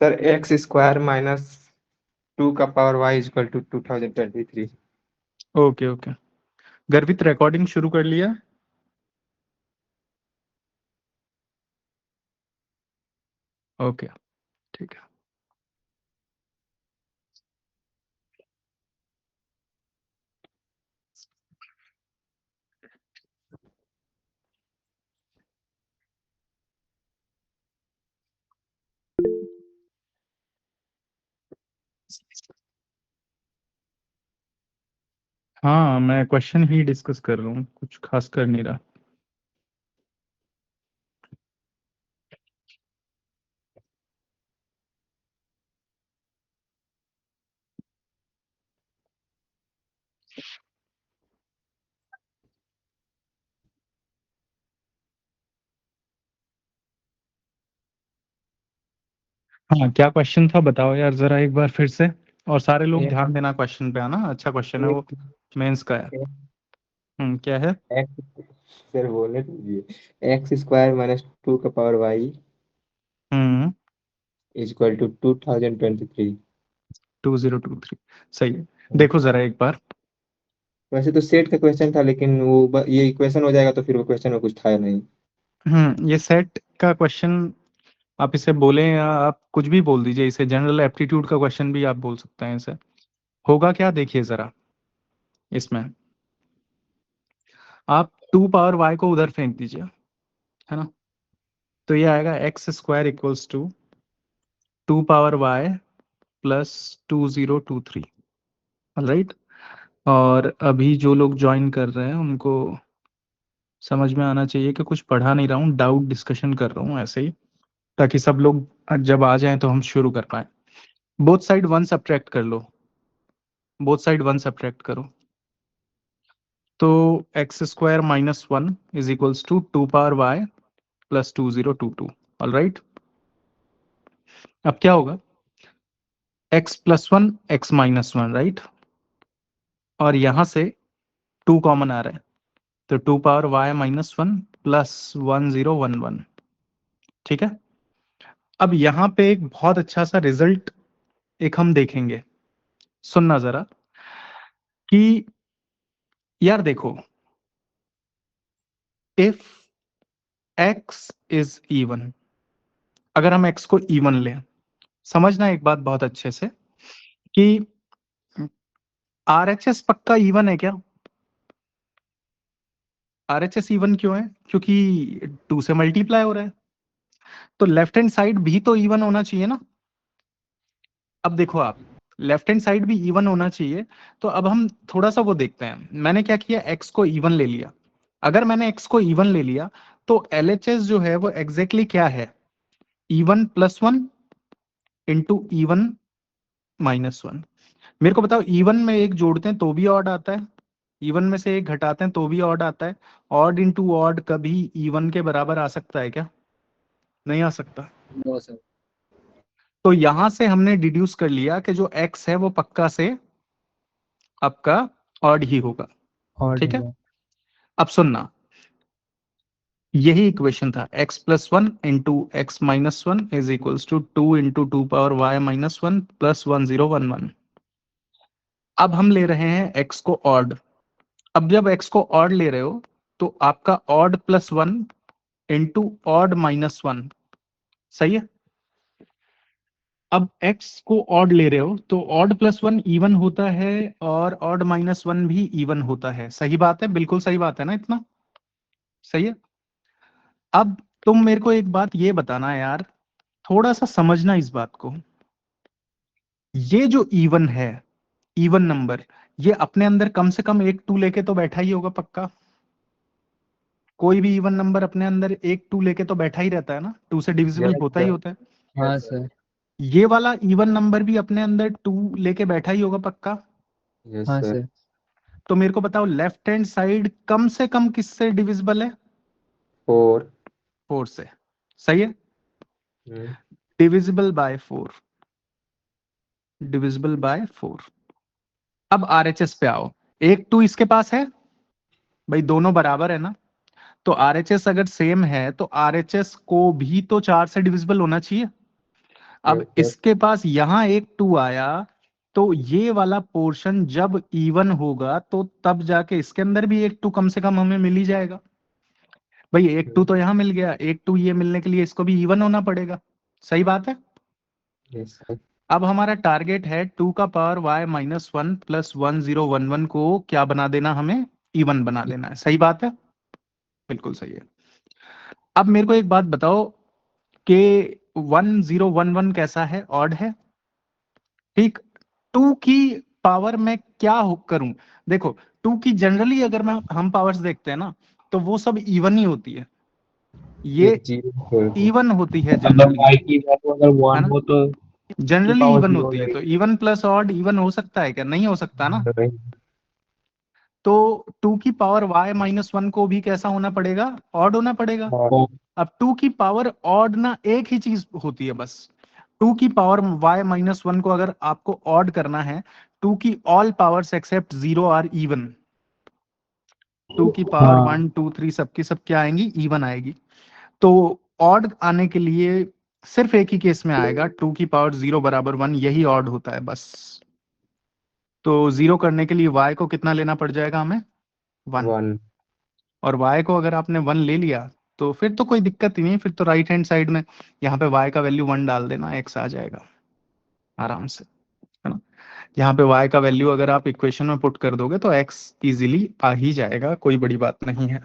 Sir x square minus 2 का power y = 2023। Okay okay, गर्भित recording शुरू कर लिया? ओके ठीक है। हाँ, मैं क्वेश्चन ही डिस्कस कर रहा हूँ, कुछ खास कर नहीं रहा। हाँ, क्या क्वेश्चन था बताओ यार जरा एक बार फिर से, और सारे लोग एक ध्यान देना क्वेश्चन पे। आना, अच्छा क्वेश्चन है वो, एक मेंस का है। क्या है? एक्स, सर बोलने दीजिए। एक्स स्क्वायर माइनस 2 का पावर y हम्म, = 2023। 2023 सही है। देखो जरा एक बार। वैसे तो सेट का क्वेश्चन था, लेकिन वो ये इक्वेशन हो जाएगा तो फिर वो क्वेश्चन में कुछ था नहीं। ये सेट का क्वेश्चन आप इसे बोलें या आप कुछ भी बोल दीजिए, इसे जनरल एप्टीट्यूड का क्वेश्चन भी आप बोल सकते हैं। इसे होगा क्या देखिए जरा, इसमें आप 2 पावर y को उधर फेंक दीजिए, है ना? तो ये आएगा x² equals to 2 power y plus 2023। Alright, और अभी जो लोग ज्वाइन कर रहे हैं उनको समझ में आना चाहिए कि कुछ पढ़ा नहीं रहा हूँ, डाउट डिस्कशन कर रहा हूँ ऐसे ही, ताकि सब लोग जब आ जाएं तो हम शुरू कर पाए। बोथ साइड 1 सब्ट्रैक्ट कर लो, बोथ साइड 1 सब्ट्रैक्ट करो, तो x² minus 1 is equals to 2 power y plus 2022। Alright, अब क्या होगा? x plus 1 x minus 1, right? और यहां से 2 कॉमन आ रहा है, तो 2 पावर y माइनस 1 प्लस 1011। ठीक है, अब यहां पे एक बहुत अच्छा सा रिजल्ट एक हम देखेंगे, सुनना जरा, कि यार देखो, इफ x इज इवन, अगर हम x को इवन लें, समझना एक बात बहुत अच्छे से कि RHS पक्का इवन है क्या? RHS इवन क्यों है? क्योंकि 2 से मल्टीप्लाई हो रहा है, तो लेफ्ट हैंड साइड भी तो इवन होना चाहिए ना। अब देखो आप, लेफ्ट हैंड साइड भी इवन होना चाहिए, तो अब हम थोड़ा सा वो देखते हैं। मैंने क्या किया, x को इवन ले लिया। अगर मैंने x को इवन ले लिया तो LHS जो है वो एग्जैक्टली क्या है? Even plus 1 into even minus 1। मेरे को बताओ, इवन में एक जोड़ते हैं तो भी ऑड आता है, इवन में से एक घटाते हैं तो भी ऑड आता है। ऑड इंटू ऑड कभी इवन के बराबर आ सकता है क्या? नहीं आ सकता। No sir. तो यहां से हमने डिड्यूस कर लिया कि जो x है वो पक्का से आपका ऑड ही होगा। और ठीक है, अब सुनना, यही इक्वेशन था, x plus 1 into x minus 1 is equals to 2 into 2 power y minus 1 plus 1011। अब हम ले रहे हैं x को ऑड। अब जब x को ऑड ले रहे हो तो आपका odd plus 1 into odd minus 1, सही है? अब x को ऑड ले रहे हो तो ऑड प्लस 1 इवन होता है, और ऑड माइनस 1 भी इवन होता है। सही बात है, बिल्कुल सही बात है ना, इतना सही है। अब तुम मेरे को एक बात ये बताना यार, थोड़ा सा समझना इस बात को, ये जो इवन है, इवन नंबर, ये अपने अंदर कम से कम एक 2 लेके तो बैठा ही होगा पक्का। कोई भी इवन नंबर अपने अंदर एक 2 लेके तो बैठा ही रहता है ना, 2 से डिविजिबल होता ही होता है। हाँ सर। ये वाला इवन नंबर भी अपने अंदर 2 लेके बैठा ही होगा पक्का। हाँ सर। तो मेरे को बताओ, लेफ्ट हैंड साइड कम से कम किससे डिविजिबल है? 4। 4 से, सही है। Divisible by 4, divisible by 4। अब RHS पे आओ, एक 2 इसके पास है भाई, दोनों बराबर है ना। तो RHS अगर सेम है तो RHS को भी तो 4 से डिविजिबल होना चाहिए। अब यस सर। इसके पास यहाँ एक 2 आया, तो ये वाला पोर्शन जब इवन होगा तो तब जाके इसके अंदर भी एक 2 कम से कम हमें मिल ही जाएगा। भाई एक 2 तो यहाँ मिल गया, एक 2 ये मिलने के लिए इसको भी इवन होना पड़ेगा। सही बात है। Yes sir. अब हमारा टारगेट है 2 का पावर y माइनस 1 प्लस 1011 को क्या बना देना, हमें इवन बना देना है। सही बात है, बिल्कुल सही है। अब मेरे को एक बात बताओ कि 1011 कैसा है, ऑड है, ठीक। 2 की पावर में क्या करूं, देखो 2 की जनरली अगर मैं हम पावर्स देखते हैं ना, तो वो सब इवन ही होती है, ये एक जीरो। इवन होती है अगर जनरली, y की वैल्यू अगर है वन ना, हो तो की जनरली पावर इवन जीरो हो होती है। तो जाएगी। इवन प्लस ऑड इवन हो सकता है क्या, नहीं हो सकता ना। तो 2 की पावर y माइनस 1 को भी कैसा होना पड़ेगा, ऑड होना पड़ेगा। तो अब 2 की पावर ऑड ना एक ही चीज होती है बस, 2 की पावर y माइनस 1 को अगर आपको ऑड करना है, 2 की all powers except 0 are even. 2 की पावर हाँ 1 2 3 सबकी सब क्या आएंगी, इवन आएगी। तो ऑड आने के लिए सिर्फ एक ही केस में आएगा, 2 की पावर 0 बराबर 1, यही ऑड होता है बस। तो 0 करने के लिए y को कितना लेना पड़ जाएगा हमें, 1। वन। और y को अगर आपने 1 ले लिया तो फिर तो कोई दिक्कत ही नहीं, फिर तो राइट हैंड साइड में यहाँ पे y का वैल्यू 1 डाल देना, x आ जाएगा आराम से, है ना। यहाँ पे y का वैल्यू अगर आप इक्वेशन में पुट कर दोगे तो x इजीली आ ही जाएगा, कोई बड़ी बात नहीं है,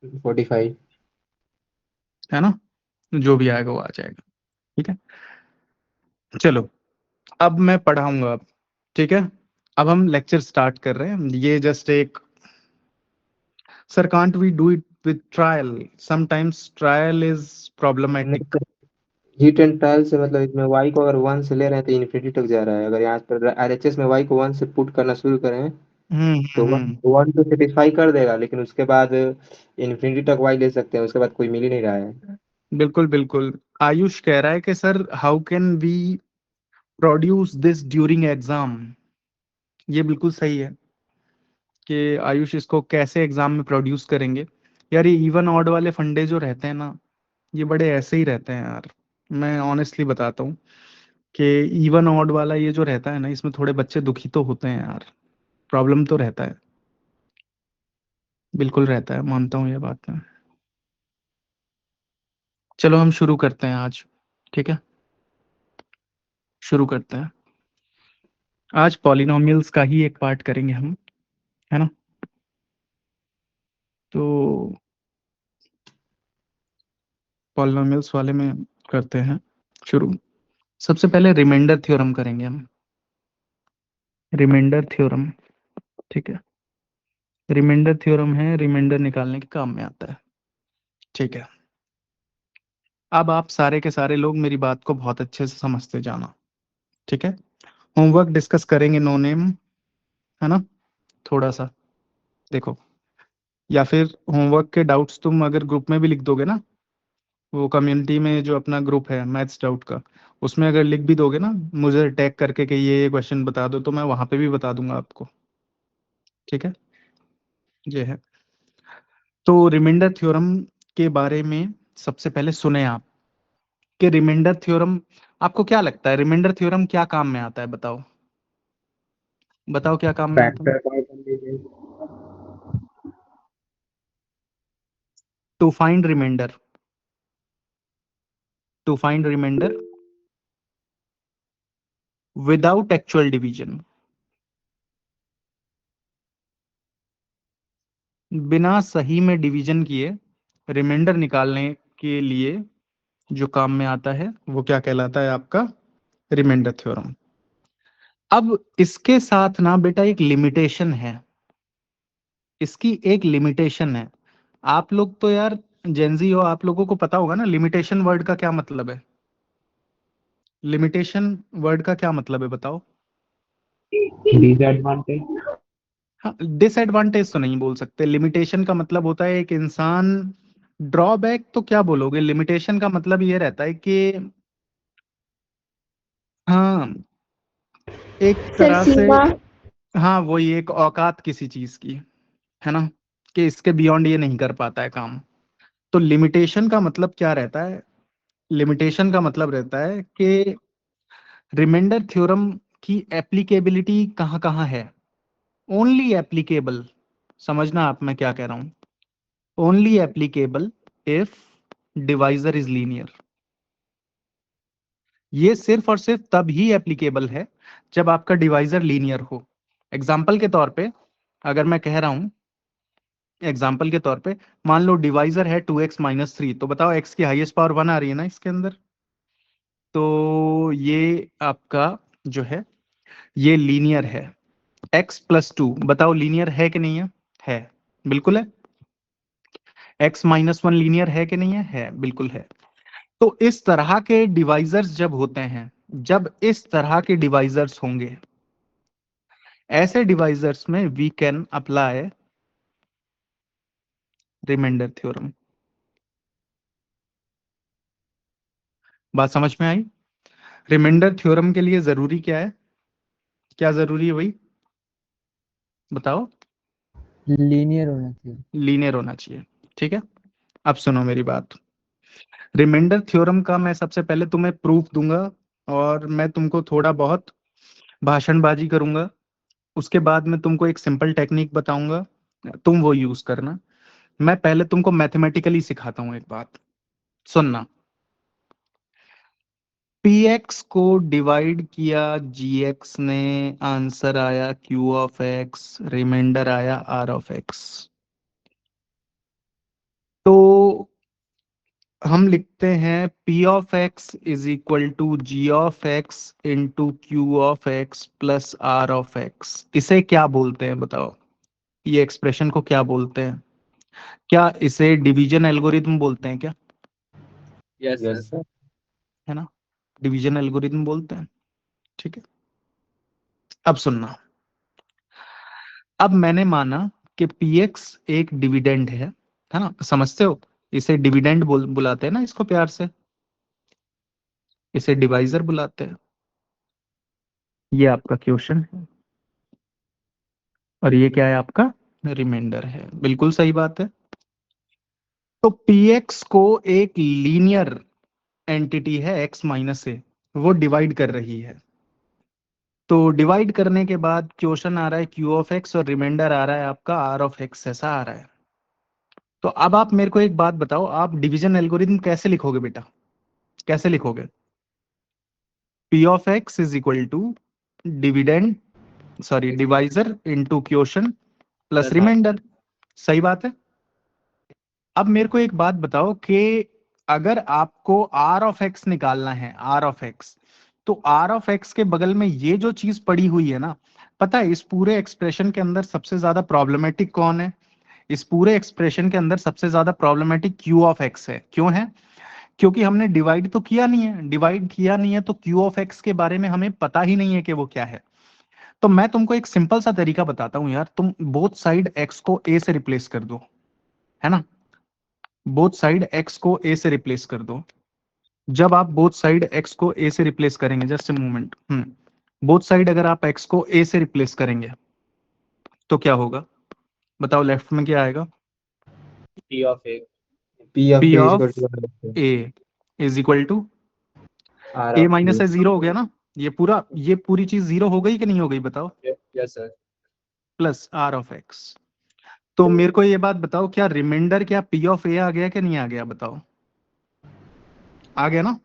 45। है ना। जो भी आएगा वो आ जाएगा, ठीक है। चलो अब मैं पढ़ाऊंगा अब, ठीक है। अब हम लेक्चर स्टार्ट कर रहे हैं, ये जस्ट एक, sir can't we do it with trial, sometimes trial is problematic. Hit and trial से मतलब इसमें वाई को अगर वन से ले रहे हैं तो इन्फिनिटी तक जा रहा है। अगर यहाँ पर आरएचएस में वाई को वन से पुट करना शुरू करें तो वन हम्म। वन तो सेटिस्फाई कर देगा, लेकिन उसके बाद इन्फिनिटी तक वाई ले सकते हैं, उसके बाद कोई मिल ही नहीं रहा है। बिल्कुल बिल्कुल। आयुष कह रहा है कि sir how can we produce this during exam. ये बिल्कुल सही है कि आयुष इसको कैसे एग्जाम में प्रोड्यूस करेंगे। यार ये इवन ऑड वाले फंडे जो रहते हैं ना, ये बड़े ऐसे ही रहते हैं यार। मैं ऑनेस्टली बताता हूँ कि इवन ऑड वाला ये जो रहता है ना, इसमें थोड़े बच्चे दुखी तो होते हैं यार, प्रॉब्लम तो रहता है, बिल्कुल रहता है, मानता हूँ ये बात मैं। चलो हम शुरू करते हैं आज, ठीक है, शुरू करते हैं। आज पॉलिनोमियल्स का ही एक पार्ट करेंगे हम, है ना। तो पॉलिनोमियल्स वाले में करते हैं शुरू। सबसे पहले रिमाइंडर थ्योरम करेंगे हम, रिमाइंडर थ्योरम, ठीक है। रिमाइंडर थ्योरम है, रिमाइंडर निकालने के काम में आता है, ठीक है। अब आप सारे के सारे लोग मेरी बात को बहुत अच्छे से समझते जाना, ठीक है। होमवर्क डिस्कस करेंगे, नो नेम, है ना, थोड़ा सा देखो, या फिर होमवर्क के डाउट्स तुम अगर ग्रुप में भी लिख दोगे ना, वो कम्युनिटी में जो अपना ग्रुप है मैथ्स डाउट का, उसमें अगर लिख भी दोगे ना मुझे टैग करके कि ये क्वेश्चन बता दो, तो मैं वहां पे भी बता दूंगा आपको, ठीक है। ये है। तो रिमाइंडर थ्योरम के बारे में सबसे पहले सुने आप कि रिमाइंडर थ्योरम, आपको क्या लगता है रिमाइंडर थ्योरम क्या काम में आता है, बताओ बताओ क्या काम में आता है। फैक्टर करने to find remainder, to find remainder without actual division, बिना सही में डिवीजन किए रिमाइंडर निकालने के लिए जो काम में आता है वो क्या कहलाता है, आपका रिमाइंडर थ्योरम। अब इसके साथ ना बेटा एक लिमिटेशन है, इसकी एक लिमिटेशन है। आप लोग तो यार जेंजी हो, आप लोगों को पता होगा ना लिमिटेशन वर्ड का क्या मतलब है, लिमिटेशन वर्ड का क्या मतलब है बताओ। डिसएडवांटेज। हाँ, डिसएडवांटेज तो नहीं बोल सकते, लिमिटेशन का मतलब होता है एक इंसान, ड्रॉबैक तो क्या बोलोगे, लिमिटेशन का मतलब ये रहता है कि हाँ एक सर तरह से, सीमा। हाँ वही एक औकात किसी चीज की, है ना, कि इसके बियॉन्ड ये नहीं कर पाता है काम। तो लिमिटेशन का मतलब क्या रहता है, लिमिटेशन का मतलब रहता है कि रिमाइंडर थ्योरम की एप्लीकेबिलिटी कहाँ कहाँ है। ओनली एप्लीकेबल, समझना आप मैं क्या कह रहा हूं, only applicable if divisor is linear. ये सिर्फ और सिर्फ तब ही एप्लीकेबल है जब आपका डिवाइजर लीनियर हो। एग्जाम्पल के तौर पे अगर मैं कह रहा हूं, एग्जाम्पल के तौर पे मान लो डिवाइजर है 2x-3, तो बताओ x की हाईएस्ट पावर 1 आ रही है ना इसके अंदर, तो ये आपका जो है ये लीनियर है। x+2 बताओ लीनियर है कि नहीं है? है, बिल्कुल है। x-1 लीनियर है कि नहीं है? है, बिल्कुल है। तो इस तरह के डिवाइजर्स जब होते हैं, जब इस तरह के डिवाइजर्स होंगे, ऐसे डिवाइजर्स में we can apply remainder theorem. बात समझ में आई? रिमाइंडर थ्योरम के लिए जरूरी क्या है? क्या जरूरी है भाई, बताओ? लीनियर होना चाहिए। लीनियर होना चाहिए, ठीक है। अब सुनो मेरी बात, रिमाइंडर थ्योरम का मैं सबसे पहले तुम्हें प्रूफ दूंगा और मैं तुमको थोड़ा बहुत भाषणबाजी करूंगा। उसके बाद मैं तुमको एक सिंपल टेक्निक बताऊंगा, तुम वो यूज करना। मैं पहले तुमको मैथमेटिकली सिखाता हूं एक बात, सुनना। px को डिवाइड किया gx ने, आंसर आया q ऑफ x, रिमाइंडर आया r ऑफ x। तो हम लिखते हैं p of x is equal to g of x into q of x plus r of x। इसे क्या बोलते हैं बताओ? ये एक्सप्रेशन को क्या बोलते हैं? क्या इसे डिवीजन एल्गोरिथम बोलते हैं क्या? Yes sir. है ना, डिवीजन एल्गोरिथम बोलते हैं, ठीक है। अब सुनना, अब मैंने माना कि px एक डिविडेंड है ना, समझते हो? इसे डिविडेंड बुलाते हैं ना इसको प्यार से, इसे डिवाइजर बुलाते हैं। ये आपका क्वेश्चन है और ये क्या है आपका? रिमाइंडर है, बिल्कुल सही बात है। तो px को एक लीनियर एंटिटी है x-a, वो डिवाइड कर रही है। तो डिवाइड करने के बाद क्वेश्चन आ रहा है q ऑफ x और रिमाइंडर आ रहा है आपका r ऑफ x, ऐसा आ रहा है। तो अब आप मेरे को एक बात बताओ, आप डिवीजन एल्गोरिथम कैसे लिखोगे बेटा? कैसे लिखोगे? p of x is equal to dividend, sorry divisor into quotient plus remainder, सही बात है। अब मेरे को एक बात बताओ कि अगर आपको r ऑफ x निकालना है, r ऑफ x, तो r ऑफ x के बगल में ये जो चीज पड़ी हुई है ना, पता है इस पूरे एक्सप्रेशन के अंदर सबसे ज्यादा प्रॉब्लमेटिक कौन है? इस पूरे एक्सप्रेशन के अंदर सबसे ज्यादा प्रॉब्लमेटिक q ऑफ x है। क्यों है? क्योंकि हमने डिवाइड तो किया नहीं है, डिवाइड किया नहीं है तो q ऑफ x के बारे में हमें पता ही नहीं है कि वो क्या है। तो मैं तुमको एक सिंपल सा तरीका बताता हूं यार, तुम बोथ साइड x को a से रिप्लेस कर दो, है ना, बोथ साइड x को a से रिप्लेस कर दो। जब आप बोथ साइड x को a से रिप्लेस करेंगे, just a moment, both side अगर आप x को a से रिप्लेस करेंगे तो क्या होगा बताओ? लेफ्ट में क्या आएगा? P of A p is of equal to a is equal to R a of minus B. A zero हो गया ना, ये पूरी चीज जीरो हो गई कि नहीं हो गई बताओ? Yes sir. Plus r of x। तो मेरे को ये बात बताओ, क्या रिमाइंडर क्या p ऑफ a आ गया कि नहीं आ गया बताओ? आ गया ना?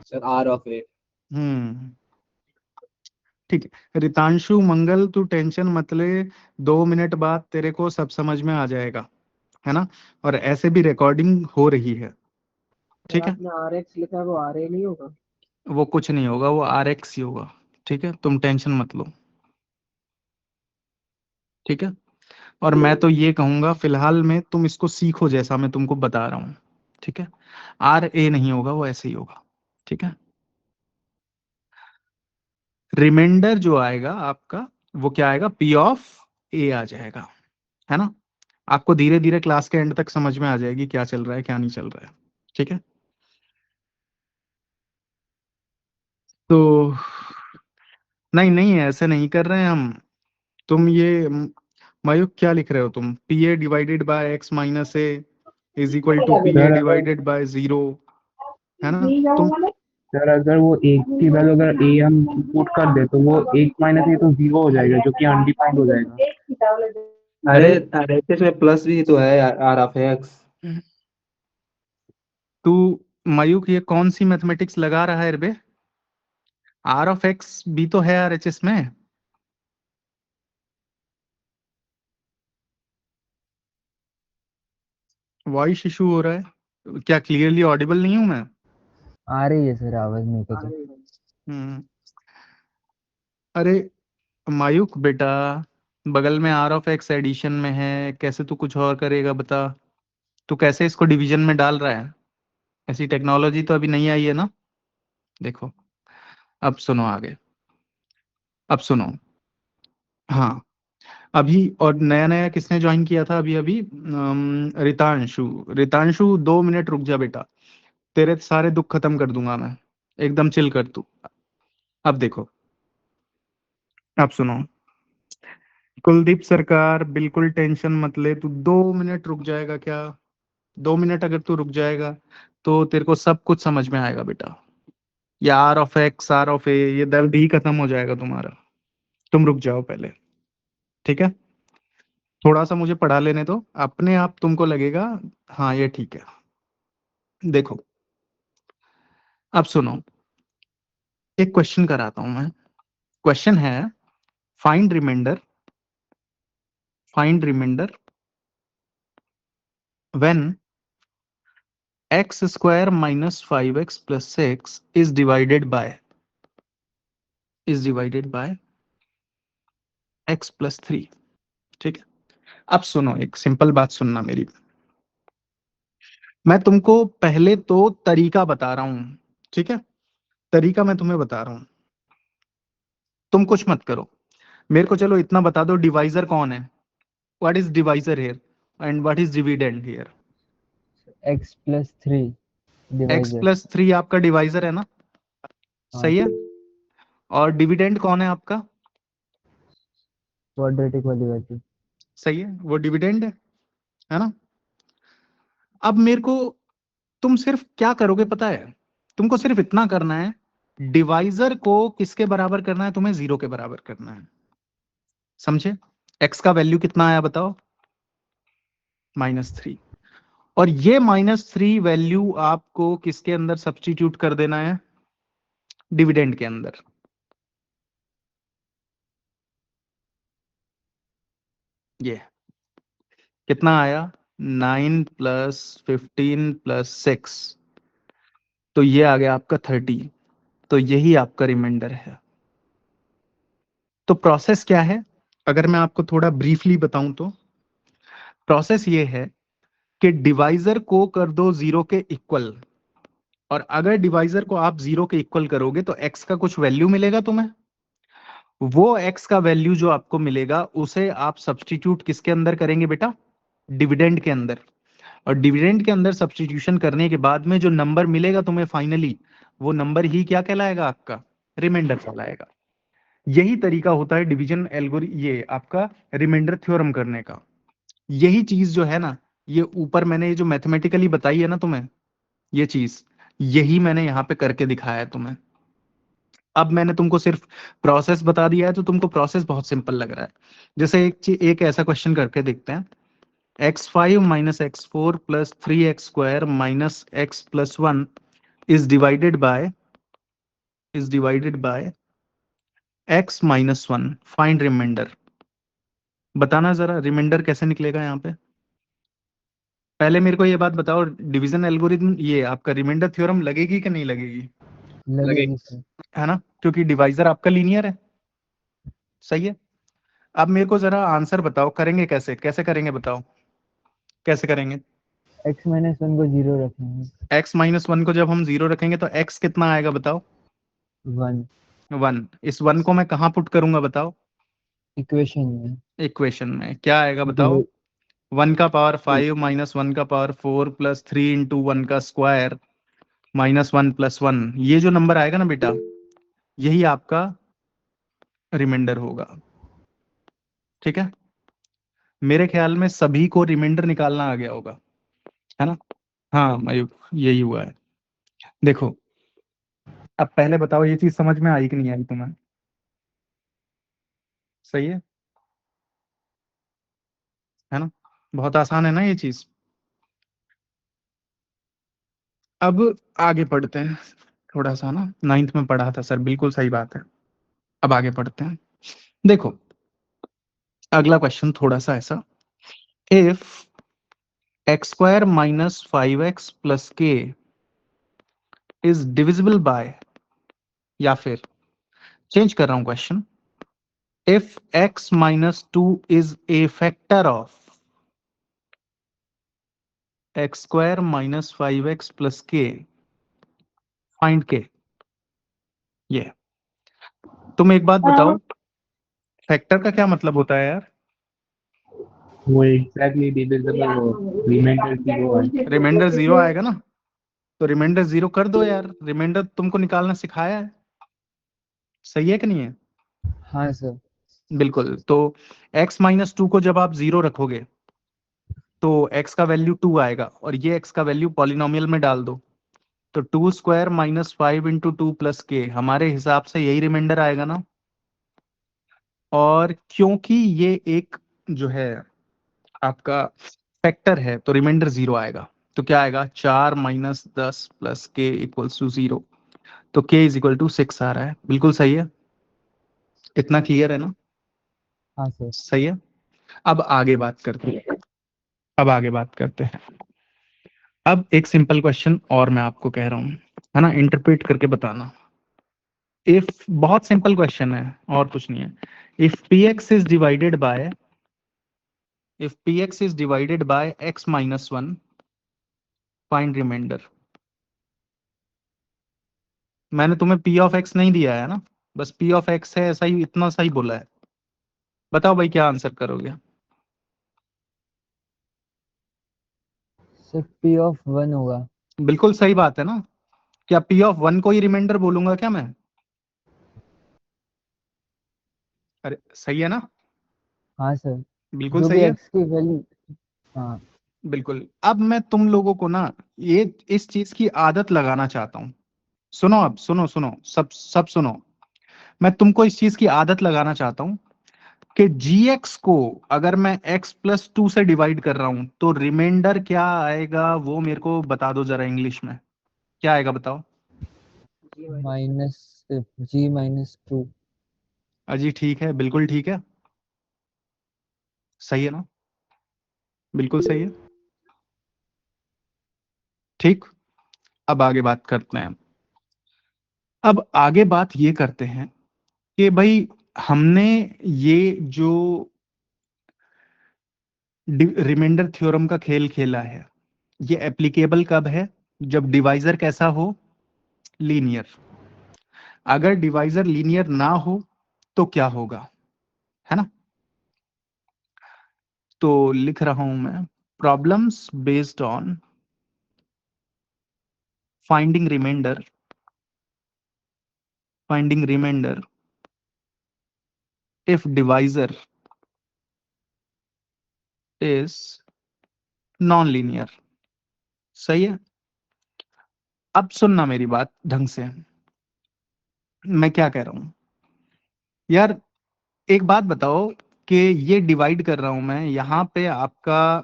सर आर ऑफ ए। हम्म, ठीक है रितांशु मंगल, तू टेंशन मत ले, 2 मिनट बाद तेरे को सब समझ में आ जाएगा, है ना। और ऐसे भी रिकॉर्डिंग हो रही है, ठीक है। आपने आर एक्स लिखा है, वो आर ए नहीं होगा? वो कुछ नहीं होगा, वो आर एक्स ही होगा, ठीक है, तुम टेंशन मत लो, ठीक है। और मैं तो ये कहूंगा फिलहाल में तुम इसको सीखो जैसा मैं तुमको बता रहा हूँ, ठीक है। आर ए नहीं होगा, वो ऐसे ही होगा, ठीक है। रिमाइंडर जो आएगा आपका वो क्या आएगा? पी ऑफ ए आ जाएगा, है ना। आपको धीरे धीरे क्लास के एंड तक समझ में आ जाएगी क्या चल रहा है क्या नहीं चल रहा है, ठीक है। तो नहीं नहीं ऐसे नहीं कर रहे हैं हम। तुम ये मयूख क्या लिख रहे हो तुम? P A divided by x minus A, is equal to P A divided by 0, है ना? तुम सर अगर वो एक की वैल्यू अगर ए हम पुट कर दे तो वो एक माइनस ए तो जीरो हो जाएगा जो कि अनडिफाइंड हो जाएगा। अरे RHS में प्लस भी तो है आर ऑफ एक्स। तू मयूख ये कौन सी मैथमेटिक्स लगा रहा है रे? आर ऑफ एक्स भी तो है आरएचएस में। वॉइस इशू हो रहा है क्या? क्लियरली ऑडिबल नहीं हूं मैं? आ रही है सर आवाज मेरे को तो। हम्म। अरे मायूक बेटा, बगल में आर ऑफ एक्स एडिशन में है, कैसे तू कुछ और करेगा बता? तू कैसे इसको डिवीजन में डाल रहा है? ऐसी टेक्नोलॉजी तो अभी नहीं आई है ना। देखो, अब सुनो आगे, अब सुनो। हाँ, अभी और नया नया किसने ज्वाइन किया था अभी अभी? रितांशु। रितांशु 2 मिनट रुक जा बेटा, तेरे सारे दुख खत्म कर दूंगा मैं, एकदम चिल कर तू। अब देखो, अब सुनो। कुलदीप सरकार बिल्कुल टेंशन मत ले, तू 2 मिनट रुक जाएगा क्या? 2 मिनट अगर तू रुक जाएगा तो तेरे को सब कुछ समझ में आएगा बेटा। ये R of X, R of A, ये दर्द ही खत्म हो जाएगा तुम्हारा। तुम रुक जाओ पहले, ठीक है? थोड़ा सा मुझे पढ़ा लेने दो, अपने आप तुमको लगेगा हाँ ये ठीक है। देखो, अब सुनो, एक क्वेश्चन कराता हूं मैं। क्वेश्चन है, find remainder, find remainder when x square minus 5x plus 6 is divided by x plus 3। ठीक है, अब सुनो, एक सिंपल बात सुनना मेरी। मैं तुमको पहले तो तरीका बता रहा हूं, ठीक है? तरीका मैं तुम्हें बता रहा हूं, तुम कुछ मत करो। मेरे को चलो इतना बता दो, डिवाइजर कौन है? What is divisor here and what is dividend here? X plus three x divisor. Plus 3 आपका डिवाइजर है ना? हाँ सही है। और डिविडेंड कौन है आपका? क्वाड्रेटिक वाली वैल्यू। सही है, वो डिविडेंड है ना? अब मेरे को, तुम सिर्फ क्या करोगे पता है? तुमको सिर्फ इतना करना है, डिवाइजर को किसके बराबर करना है? तुम्हें 0 के बराबर करना है, समझे? x का वैल्यू कितना आया बताओ? -3। और ये -3 वैल्यू आपको किसके अंदर सब्स्टिट्यूट कर देना है? डिविडेंड के अंदर। ये कितना आया? 9 प्लस 15 प्लस 6, तो ये आ गया आपका 30। तो यही आपका रिमाइंडर है। तो प्रोसेस क्या है, अगर मैं आपको थोड़ा ब्रीफली बताऊं तो प्रोसेस ये है कि डिवाइजर को कर दो 0 के इक्वल, और अगर डिवाइजर को आप 0 के इक्वल करोगे तो x का कुछ वैल्यू मिलेगा तुम्हें। वो x का वैल्यू जो आपको मिलेगा उसे आप सब्स्टिट्यूट किसके अंदर करेंगे बेटा? डिविडेंड के अंदर। और डिविडेंड के अंदर सब्स्टिट्यूशन करने के बाद में जो नंबर मिलेगा तुम्हें फाइनली, वो नंबर ही क्या कहलाएगा? आपका रिमाइंडर कहलाएगा। यही तरीका होता है डिवीजन ये आपका रिमाइंडर थ्योरम करने का। यही चीज जो है ना, ये ऊपर मैंने ये जो मैथमेटिकली बताई है ना तुम्हें, ये चीज यही मैंने यहाँ पे करके दिखाया है तुम्हें। अब मैंने तुमको सिर्फ प्रोसेस बता दिया है तो तुमको प्रोसेस बहुत सिंपल लग रहा है। जैसे एक ऐसा क्वेश्चन करके देखते हैं। x5 minus x4 plus 3x square minus x plus 1 is divided by x minus 1। Find remainder. बताना जरा रिमाइंडर कैसे निकलेगा यहाँ पे? पहले मेरे को ये बात बताओ, डिवीजन एल्गोरिथम ये आपका रिमाइंडर थ्योरम लगेगी कि नहीं लगेगी? लगेगी सर। है ना, क्योंकि डिवाइजर आपका लीनियर है। सही है। अब मेरे को जरा आंसर बताओ, करेंगे कैसे? कैसे करेंगे बताओ, कैसे करेंगे? एक्स माइनस वन को जीरो रखेंगे। x माइनस 1 को जब हम 0 रखेंगे तो x कितना आएगा बताओ? वन। 1। इस 1 को मैं कहाँ पुट करूंगा बताओ? इक्वेशन में। इक्वेशन में क्या आएगा बताओ? डिवाइड। 1 का पावर 5 माइनस 1 का पावर 4 प्लस 3 इंटू 1 का स्क्वायर माइनस 1 प्लस 1, ये जो नंबर आएगा ना बेटा, यही आपका रिमाइंडर होगा। ठीक है, मेरे ख्याल में सभी को रिमाइंडर निकालना आ गया होगा। है ना। हाँ मयूख, यही हुआ है। देखो अब पहले बताओ ये चीज समझ में आई कि नहीं आई तुम्हें? सही है ना, बहुत आसान है ना ये चीज। अब आगे पढ़ते हैं थोड़ा सा ना, 9th में पढ़ा था सर, बिल्कुल सही बात है। अब आगे पढ़ते हैं। देखो अगला क्वेश्चन थोड़ा सा ऐसा, if x square minus 5x plus के इज डिविजिबल बाय, या फिर चेंज कर रहा हूं question, if x minus 2 is a factor of x square minus 5x plus के, फाइंड के। ये तुम एक बात बताओ, फैक्टर का क्या मतलब होता है यार? वो एग्जैक्टली डिविजिबल हो, रिमाइंडर 0 है। रिमाइंडर 0 आएगा ना, तो रिमाइंडर 0 कर दो यार, रिमाइंडर तुमको निकालना सिखाया है। सही है कि नहीं है? हाँ सर। बिल्कुल। तो x माइनस 2 को जब आप 0 रखोगे तो x का वैल्यू 2 आएगा, और ये x का वैल्यू पॉलिनोमियल में डाल दो, तो 2 स्क्वायर माइनस 5 इंटू 2 प्लस के, हमारे हिसाब से यही रिमाइंडर आएगा ना। और क्योंकि ये एक जो है आपका फैक्टर है तो रिमाइंडर 0 आएगा। तो क्या आएगा, 4 माइनस 10 प्लस के इक्वल्स टू 0। तो k इज इक्वल टू 6 आ रहा है। बिल्कुल सही है, इतना क्लियर है ना? हाँ सर। सही है। अब आगे बात करते हैं, अब आगे बात करते हैं। अब एक सिंपल क्वेश्चन और मैं आपको कह रहा हूं, है ना, इंटरप्रेट करके बताना। इफ, बहुत सिंपल क्वेश्चन है और कुछ नहीं है। If P x is divided by, if P x is divided by x minus 1, find remainder. मैंने तुम्हें पी ऑफ एक्स नहीं दिया है ना, बस पी ऑफ एक्स है, ऐसा ही, इतना सही बोला है। बताओ भाई क्या आंसर करोगे? सर पी ऑफ 1 होगा। बिल्कुल सही बात है ना। क्या पी ऑफ 1 को ही रिमाइंडर बोलूंगा क्या मैं? अरे सही है ना, हाँ सर। बिल्कुल जो भी सही है। एक्स की वैल्यू। हाँ। बिल्कुल। अब मैं तुम लोगों को ना ये इस चीज की आदत लगाना चाहता हूँ। सुनो, अब सुनो सुनो, सब सब सुनो। मैं तुमको इस चीज की आदत लगाना चाहता हूँ कि gx को अगर मैं x प्लस 2 से डिवाइड कर रहा हूं तो रिमाइंडर क्या आएगा, वो मेरे को बता दो जरा इंग्लिश में। क्या आएगा बताओ? Minus G-2। अजी ठीक है, बिल्कुल ठीक है, सही है ना, बिल्कुल सही है। ठीक। अब आगे बात करते हैं। अब आगे बात ये करते हैं कि भाई हमने ये जो रिमाइंडर थ्योरम का खेल खेला है, ये एप्लीकेबल कब है? जब डिवाइजर कैसा हो, लीनियर। अगर डिवाइजर लीनियर ना हो तो क्या होगा, है ना। तो लिख रहा हूं मैं, problems based on finding remainder, finding remainder if divisor is non linear. सही है। अब सुनना मेरी बात ढंग से, मैं क्या कह रहा हूं यार। एक बात बताओ कि ये डिवाइड कर रहा हूं मैं, यहाँ पे आपका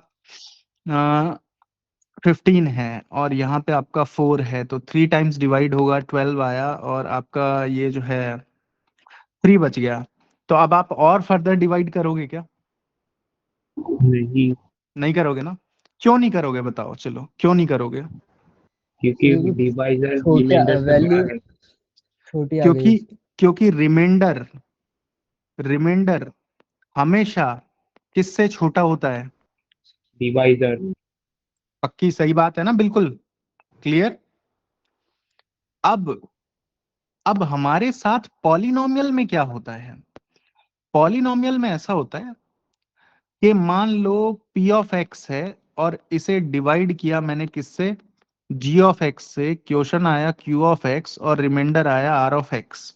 15 है और यहाँ पे आपका 4 है, तो 3 टाइम्स डिवाइड होगा, 12 आया, और आपका ये जो है 3 बच गया। तो अब आप और फर्दर डिवाइड करोगे क्या? नहीं, नहीं करोगे ना। क्यों नहीं करोगे बताओ, चलो क्यों नहीं करोगे? क्योंकि डिवाइजर छोटे रिमाइंडर से बड़ा वैल्यू है। छोटी आ गई। क्योंकि क्योंकि रिमाइंडर, रिमाइंडर हमेशा किससे छोटा होता है? डिवाइजर। पक्की सही बात है ना, बिल्कुल क्लियर। अब हमारे साथ पॉलिनोमियल में क्या होता है? पॉलिनोमियल में ऐसा होता है कि मान लो p ऑफ x है और इसे डिवाइड किया मैंने किससे, g ऑफ x से, क्वेश्चन आया q ऑफ x और रिमाइंडर आया r ऑफ x।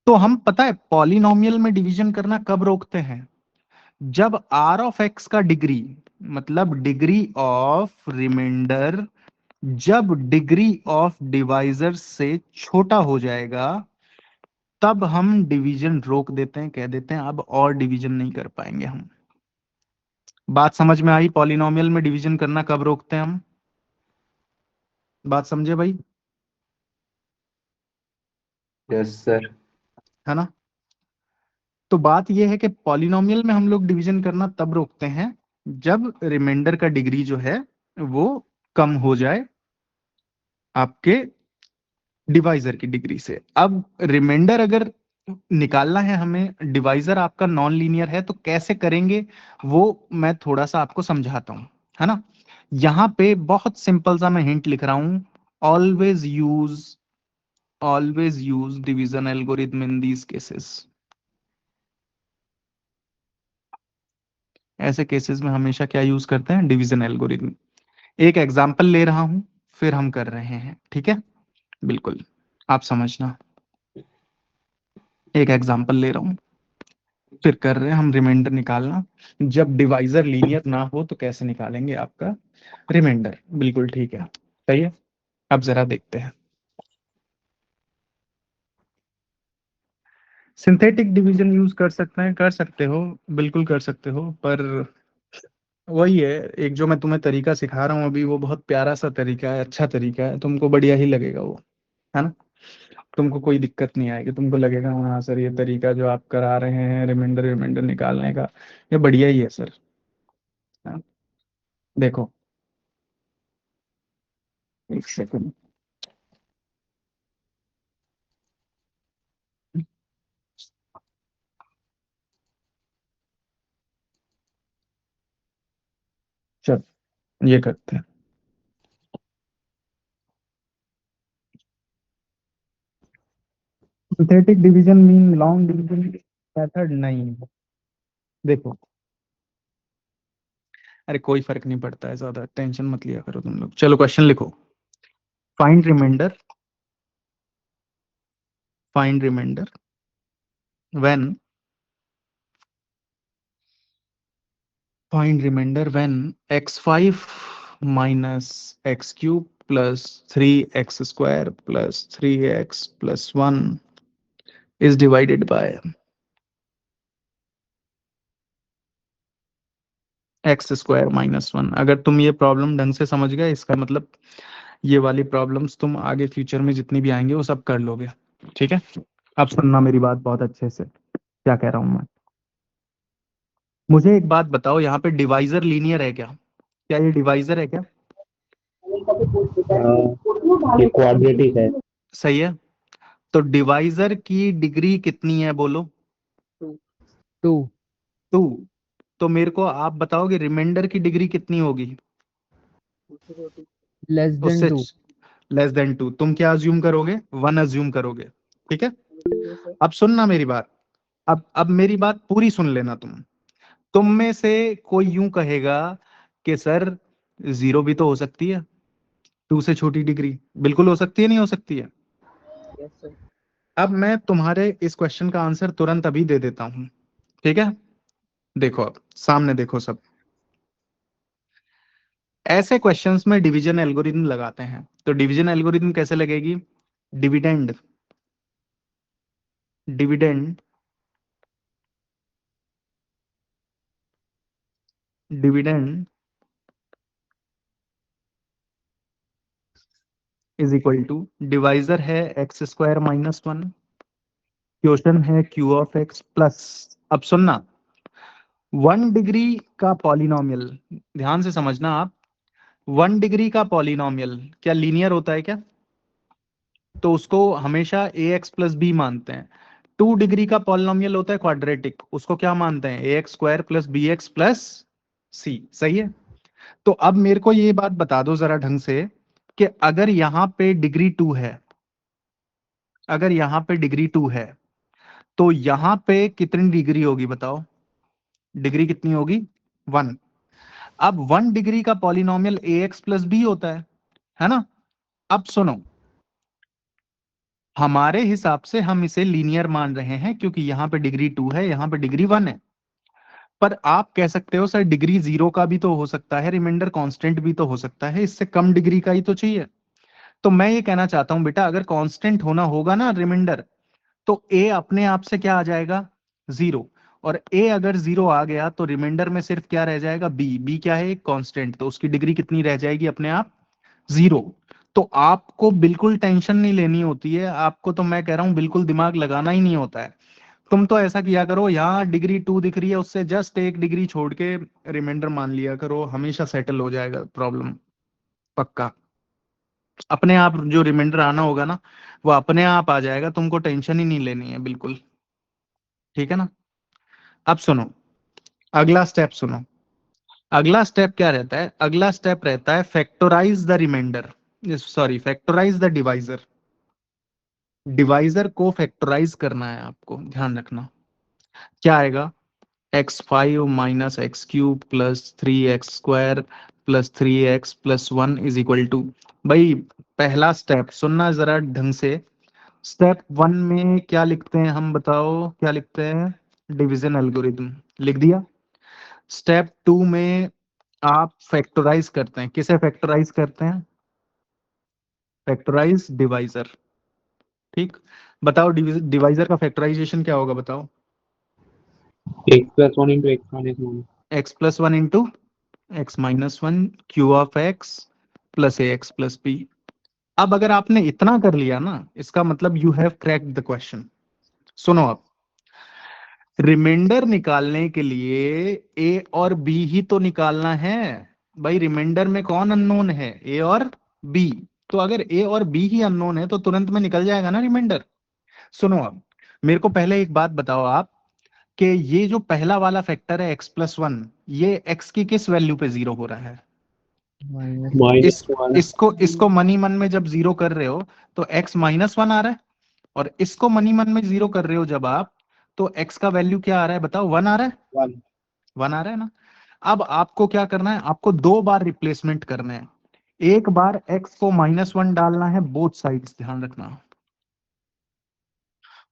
तो हम पता है पॉलिनोमियल में डिवीजन करना कब रोकते हैं? जब r ऑफ x का डिग्री मतलब डिग्री ऑफ रिमाइंडर जब डिग्री ऑफ डिवाइजर से छोटा हो जाएगा तब हम डिवीजन रोक देते हैं, कह देते हैं अब और डिवीजन नहीं कर पाएंगे हम। बात समझ में आई? पॉलिनोमियल में डिवीजन करना कब रोकते हैं हम? बात समझे भाई? Yes sir. है ना? तो बात यह है कि पॉलिनोमियल में हम लोग डिवीजन करना तब रोकते हैं जब रिमाइंडर का डिग्री जो है वो कम हो जाए आपके डिवाइजर की डिग्री से। अब रिमाइंडर अगर निकालना है हमें, डिवाइजर आपका नॉन लीनियर है, तो कैसे करेंगे वो मैं थोड़ा सा आपको समझाता हूं, है ना? यहां पे बहुत सिंपल सा मैं हिंट लिख रहा हूं, always use division algorithm in these cases. ऐसे केसेस में हमेशा क्या यूज करते हैं? Division algorithm. एक एग्जांपल ले रहा हूं, फिर हम कर रहे हैं, ठीक है? बिल्कुल, आप समझना। एक एग्जांपल ले रहा हूं, फिर कर रहे हैं हम रिमाइंडर निकालना। जब डिवाइजर लीनियर ना हो तो कैसे निकालेंगे आपका रिमाइंडर। बिल्कुल ठीक है, सही है। अब जरा देखते हैं। सिंथेटिक डिवीजन यूज कर सकते हैं, कर सकते हो, बिल्कुल कर सकते हो, पर वही है, एक जो मैं तुम्हें तरीका सिखा रहा हूँ अभी वो बहुत प्यारा सा तरीका है, अच्छा तरीका है, तुमको बढ़िया ही लगेगा वो, है ना? तुमको कोई दिक्कत नहीं आएगी, तुमको लगेगा हाँ सर ये तरीका जो आप करा रहे हैं रिमाइंडर रिमाइंडर निकालने का ये बढ़िया ही है सर। हाँ, देखो एक सेकंड। चल ये करते हैं। Synthetic division mean long division method नहीं। देखो, अरे कोई फर्क नहीं पड़ता है, ज्यादा टेंशन मत लिया करो तुम लोग। चलो क्वेश्चन लिखो। Find remainder when when x5 minus x cube plus 3x square plus 3x plus 1 is divided by x square minus 1। अगर तुम ये प्रॉब्लम ढंग से समझ गए इसका मतलब ये वाली प्रॉब्लम्स तुम आगे फ्यूचर में जितनी भी आएंगे वो सब कर लोगे, ठीक है? अब सुनना मेरी बात बहुत अच्छे से, क्या कह रहा हूं मैं। मुझे एक बात बताओ, यहाँ पे डिवाइजर लीनियर है क्या? क्या ये डिवाइजर है क्या? ये क्वाड्रेटिक है। सही है। तो डिवाइजर की डिग्री कितनी है बोलो? 2 2। तो मेरे को आप बताओगे रिमाइंडर की डिग्री कितनी होगी? लेस देन उससे 2। Less than 2। तुम क्या अज्यूम करोगे? 1 अज्यूम करोगे, ठीक है? अब सुनना मेरी बात, अब मेरी बात पूरी सुन लेना। तुम में से कोई यूं कहेगा कि सर 0 भी तो हो सकती है, 2 से छोटी डिग्री। बिल्कुल हो सकती है, नहीं हो सकती है? Yes sir. अब मैं तुम्हारे इस क्वेश्चन का आंसर तुरंत अभी दे देता हूं, ठीक है? देखो, अब सामने देखो सब। ऐसे क्वेश्चंस में डिवीजन एल्गोरिथम लगाते हैं, तो डिवीजन एल्गोरिथम कैसे लगेगी? Dividend dividend dividend is equal to, divisor है एक्स स्क्वायर माइनस 1, क्वेश्चन है क्यू ऑफ एक्स प्लस। अब सुनना, 1 डिग्री का पॉलिनोमियल, ध्यान से समझना आप, 1 डिग्री का पॉलिनोमियल क्या लीनियर होता है क्या? तो उसको हमेशा ए एक्स प्लस बी मानते हैं। 2 डिग्री का पॉलिनोमियल होता है क्वाड्रेटिक, उसको क्या मानते हैं? A X square plus B x plus C. सही है। तो अब मेरे को ये बात बता दो जरा ढंग से कि अगर यहाँ पे डिग्री 2 है, अगर यहाँ पे डिग्री 2 है तो यहाँ पे कितनी डिग्री होगी बताओ? डिग्री कितनी होगी? 1। अब 1 डिग्री का पॉलिनोमियल ए एक्स प्लस बी होता है ना? अब सुनो, हमारे हिसाब से हम इसे लीनियर मान रहे हैं क्योंकि यहाँ पे डिग्री 2 है, यहाँ पे डिग्री 1 है। पर आप कह सकते हो सर डिग्री 0 का भी तो हो सकता है, रिमाइंडर कांस्टेंट भी तो हो सकता है, इससे कम डिग्री का ही तो चाहिए। तो मैं ये कहना चाहता हूं बेटा, अगर कांस्टेंट होना होगा ना रिमाइंडर, तो ए अपने आप से क्या आ जाएगा, 0। और ए अगर 0 आ गया तो रिमाइंडर में सिर्फ क्या रह जाएगा, बी। बी क्या है, एक कांस्टेंट, तो उसकी डिग्री कितनी रह जाएगी अपने आप, 0। तो आपको बिल्कुल टेंशन नहीं लेनी होती है, आपको तो मैं कह रहा हूं बिल्कुल दिमाग लगाना ही नहीं होता है। तुम तो ऐसा किया करो, यहाँ डिग्री 2 दिख रही है, उससे जस्ट 1 डिग्री छोड़ के रिमाइंडर मान लिया करो, हमेशा सेटल हो जाएगा प्रॉब्लम, पक्का। अपने आप जो रिमाइंडर आना होगा ना, वो अपने आप आ जाएगा, तुमको टेंशन ही नहीं लेनी है बिल्कुल, ठीक है ना। अब सुनो, अगला स्टेप सुनो। अगला स्टेप क्या रहता है, अगला स्टेप रहता है factorize the remainder, sorry factorize the divisor. Divisor को फैक्टराइज करना है आपको, ध्यान रखना। क्या आएगा, x5 minus x cube plus 3x² plus 3x plus 1 is equal to, भाई पहला स्टेप सुनना जरा ढंग से। स्टेप 1 में क्या लिखते हैं हम, बताओ क्या लिखते हैं, डिवीजन एल्गोरिथम लिख दिया। स्टेप 2 में आप फैक्टराइज करते हैं, किसे फैक्टराइज करते हैं, फैक्टराइज डिवाइजर, ठीक। बताओ डिवाइजर का फैक्टराइजेशन क्या होगा, बताओ। x+1 into x-1 x plus 1 into x minus 1 Q of x plus A x plus B. अब अगर आपने इतना कर लिया ना, इसका मतलब you have cracked the question. सुनो अब, रिमाइंडर निकालने के लिए ए और बी ही तो निकालना है भाई। रिमाइंडर में कौन अननोन है, ए और बी। तो अगर ए और बी ही अननोन है तो तुरंत में निकल जाएगा ना रिमाइंडर। सुनो अब, मेरे को पहले एक बात बताओ आप, कि ये जो पहला वाला फैक्टर है x+1, ये x की किस वैल्यू पे 0 हो रहा है, इस -1 इसको इसको मनी मन में जब 0 कर रहे हो तो x -1 आ रहा है, और इसको मनी मन में 0 कर रहे हो जब आप, तो x का वैल्यू क्या आ रहा है बताओ, 1 आ रहा है, 1 1 आ रहा है ना। अब आपको क्या करना है, आपको 2 बार रिप्लेसमेंट करना है। एक बार x को -1 डालना है बोथ साइड्स, ध्यान रखना,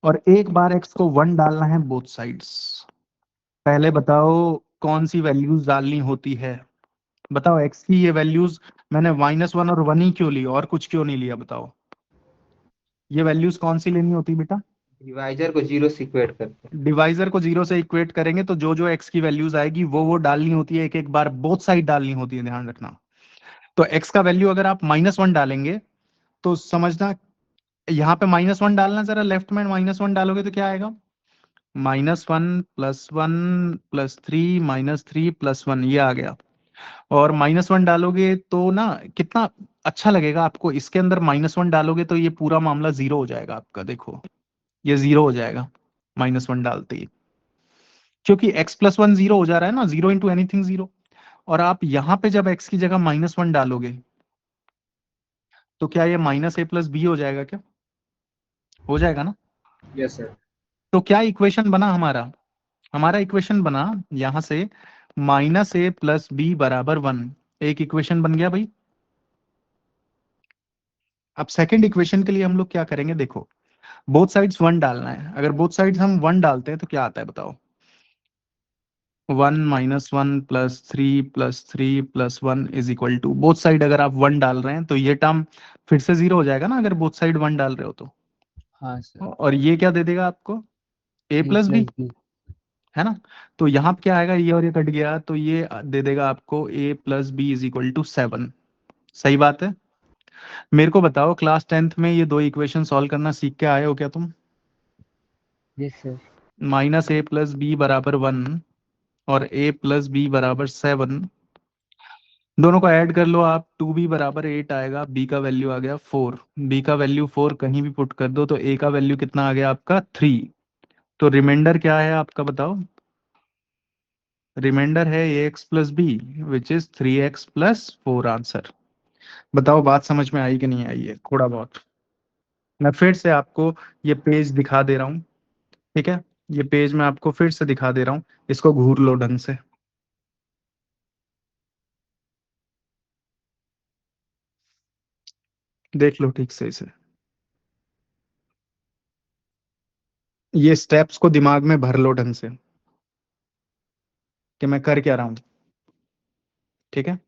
और एक बार x को 1 डालना है बोथ साइड्स। पहले बताओ कौन सी वैल्यूज डालनी होती है, बताओ x की ये वैल्यूज, मैंने -1 और 1 ही क्यों ली, और कुछ क्यों नहीं लिया, बताओ। ये वैल्यूज कौन सी लेनी होती बेटा, डिवाइजर को 0 से इक्वेट करते हैं। डिवाइजर को 0 से इक्वेट करेंगे तो जो जो x की वैल्यूज आएगी वो डालनी होती है, एक एक बार बोथ साइड डालनी होती है, ध्यान रखना। तो x का वैल्यू अगर आप -1 डालेंगे तो समझना, यहाँ पे -1 डालना, जरा लेफ्ट में -1 डालोगे तो क्या आएगा, -1 +1 +3 -3 +1, ये आ गया। और -1 डालोगे तो ना कितना अच्छा लगेगा आपको, इसके अंदर -1 डालोगे तो ये पूरा मामला 0 हो जाएगा आपका, देखो ये 0 हो जाएगा -1 डालते ही, क्योंकि x+1 0 हो जा रहा है ना, 0 इंटू एनीथिंग 0। और आप यहाँ पे जब x की जगह -1 डालोगे तो क्या ये -a+b हो जाएगा क्या, हो जाएगा ना। Yes sir. तो क्या इक्वेशन बना हमारा, हमारा इक्वेशन बना यहां से -a+b बराबर 1, एक इक्वेशन बन गया भाई। अब सेकंड इक्वेशन के लिए हम लोग क्या करेंगे, देखो बोथ साइड्स 1 डालना है, अगर बोथ साइड्स हम 1 डालते हैं तो क्या आता है बताओ, 1 -1 +3 +3 +1 is equal to, both side अगर आप 1 डाल रहे हैं तो ये टर्म फिर से 0 हो जाएगा ना, अगर बोथ साइड 1 डाल रहे हो तो। हाँ सर। और ये क्या दे देगा आपको, a A plus B, plus B. है ना। तो यहाँ पे क्या आएगा, ये और ये कट गया तो ये दे देगा आपको a+b इज इक्वल टू 7। सही बात है। मेरे को बताओ क्लास 10th में ये दो इक्वेशन सॉल्व करना सीख के आए हो क्या तुम, यस सर। -a+b बराबर 1 और a+b बराबर 7, दोनों को ऐड कर लो आप, 2b बराबर 8 आएगा, b का वैल्यू आ गया 4, b का वैल्यू 4 कहीं भी पुट कर दो तो a का वैल्यू कितना आ गया आपका 3। तो रिमाइंडर क्या है आपका बताओ, रिमाइंडर है ax plus B which is 3x plus 4 answer. बताओ बात समझ में आई कि नहीं आई है, थोड़ा बहुत। मैं फिर से आपको ये पेज दिखा दे रहा हूँ, ठीक है, ये पेज मैं आपको फिर से दिखा दे रहा हूँ, इसको घूर लो ढंग से, देख लो ठीक से इसे, ये स्टेप्स को दिमाग में भर लो ढंग से। कि मैं कर क्या रहा हूं। ठीक है,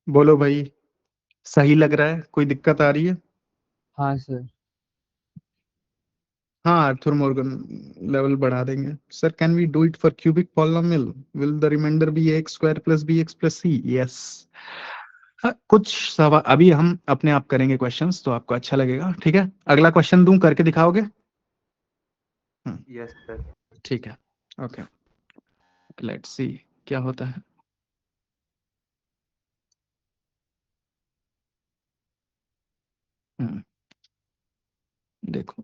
बोलो भाई, सही लग रहा है? कोई दिक्कत आ रही है? हाँ सर। हाँ, आर्थर मॉर्गन लेवल बढ़ा देंगे। Sir can we do it for cubic polynomial? Will the remainder be x square plus B x plus C? Yes. कुछ सवाल अभी हम अपने आप करेंगे क्वेश्चंस, तो आपको अच्छा लगेगा। ठीक है, अगला क्वेश्चन दूं, करके दिखाओगे? Yes sir. ठीक है, ओके, लेट्स सी क्या होता है। देखो,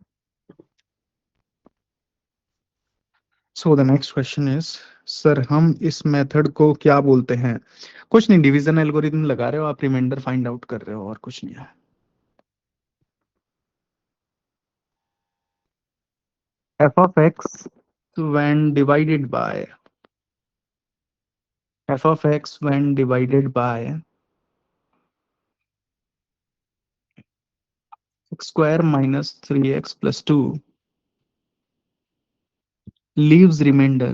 so the next question is, sir हम इस मेथड को क्या बोलते हैं? कुछ नहीं, डिवीजन एल्गोरिथम लगा रहे हो आप, रिमाइंडर फाइंड आउट कर रहे हो, और कुछ नहीं है। f of x when divided by f of x when divided by x square minus 3x plus 2 leaves remainder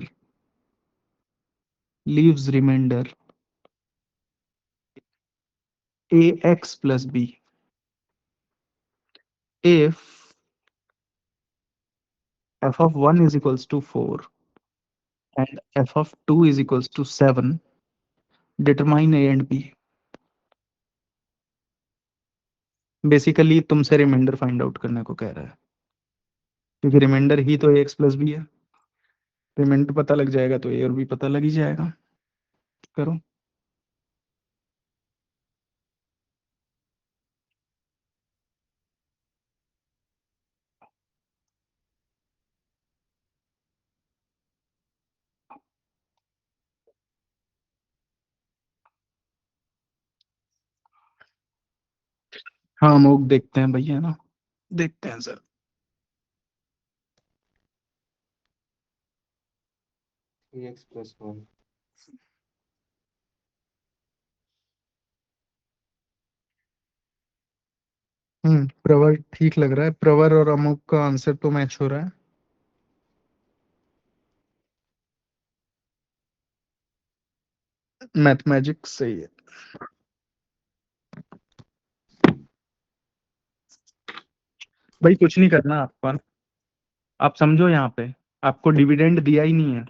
ax plus b if f of 1 is equals to 4 and f of 2 is equals to 7, determine a and b। Basically तुमसे reminder find out करने को कह रहा है, क्योंकि reminder ही तो ax plus b है। Reminder पता लग जाएगा तो a और b पता लग ही जाएगा। करो। हाँ मूक देखते हैं भैया ना, देखते हैं सर। X plus one. प्रवर ठीक लग रहा है, प्रवर और अमुक का आंसर तो मैच हो रहा है। मैथमेटिक्स सही है भाई, कुछ नहीं करना आपको। आप समझो, यहाँ पे आपको डिविडेंड दिया ही नहीं है,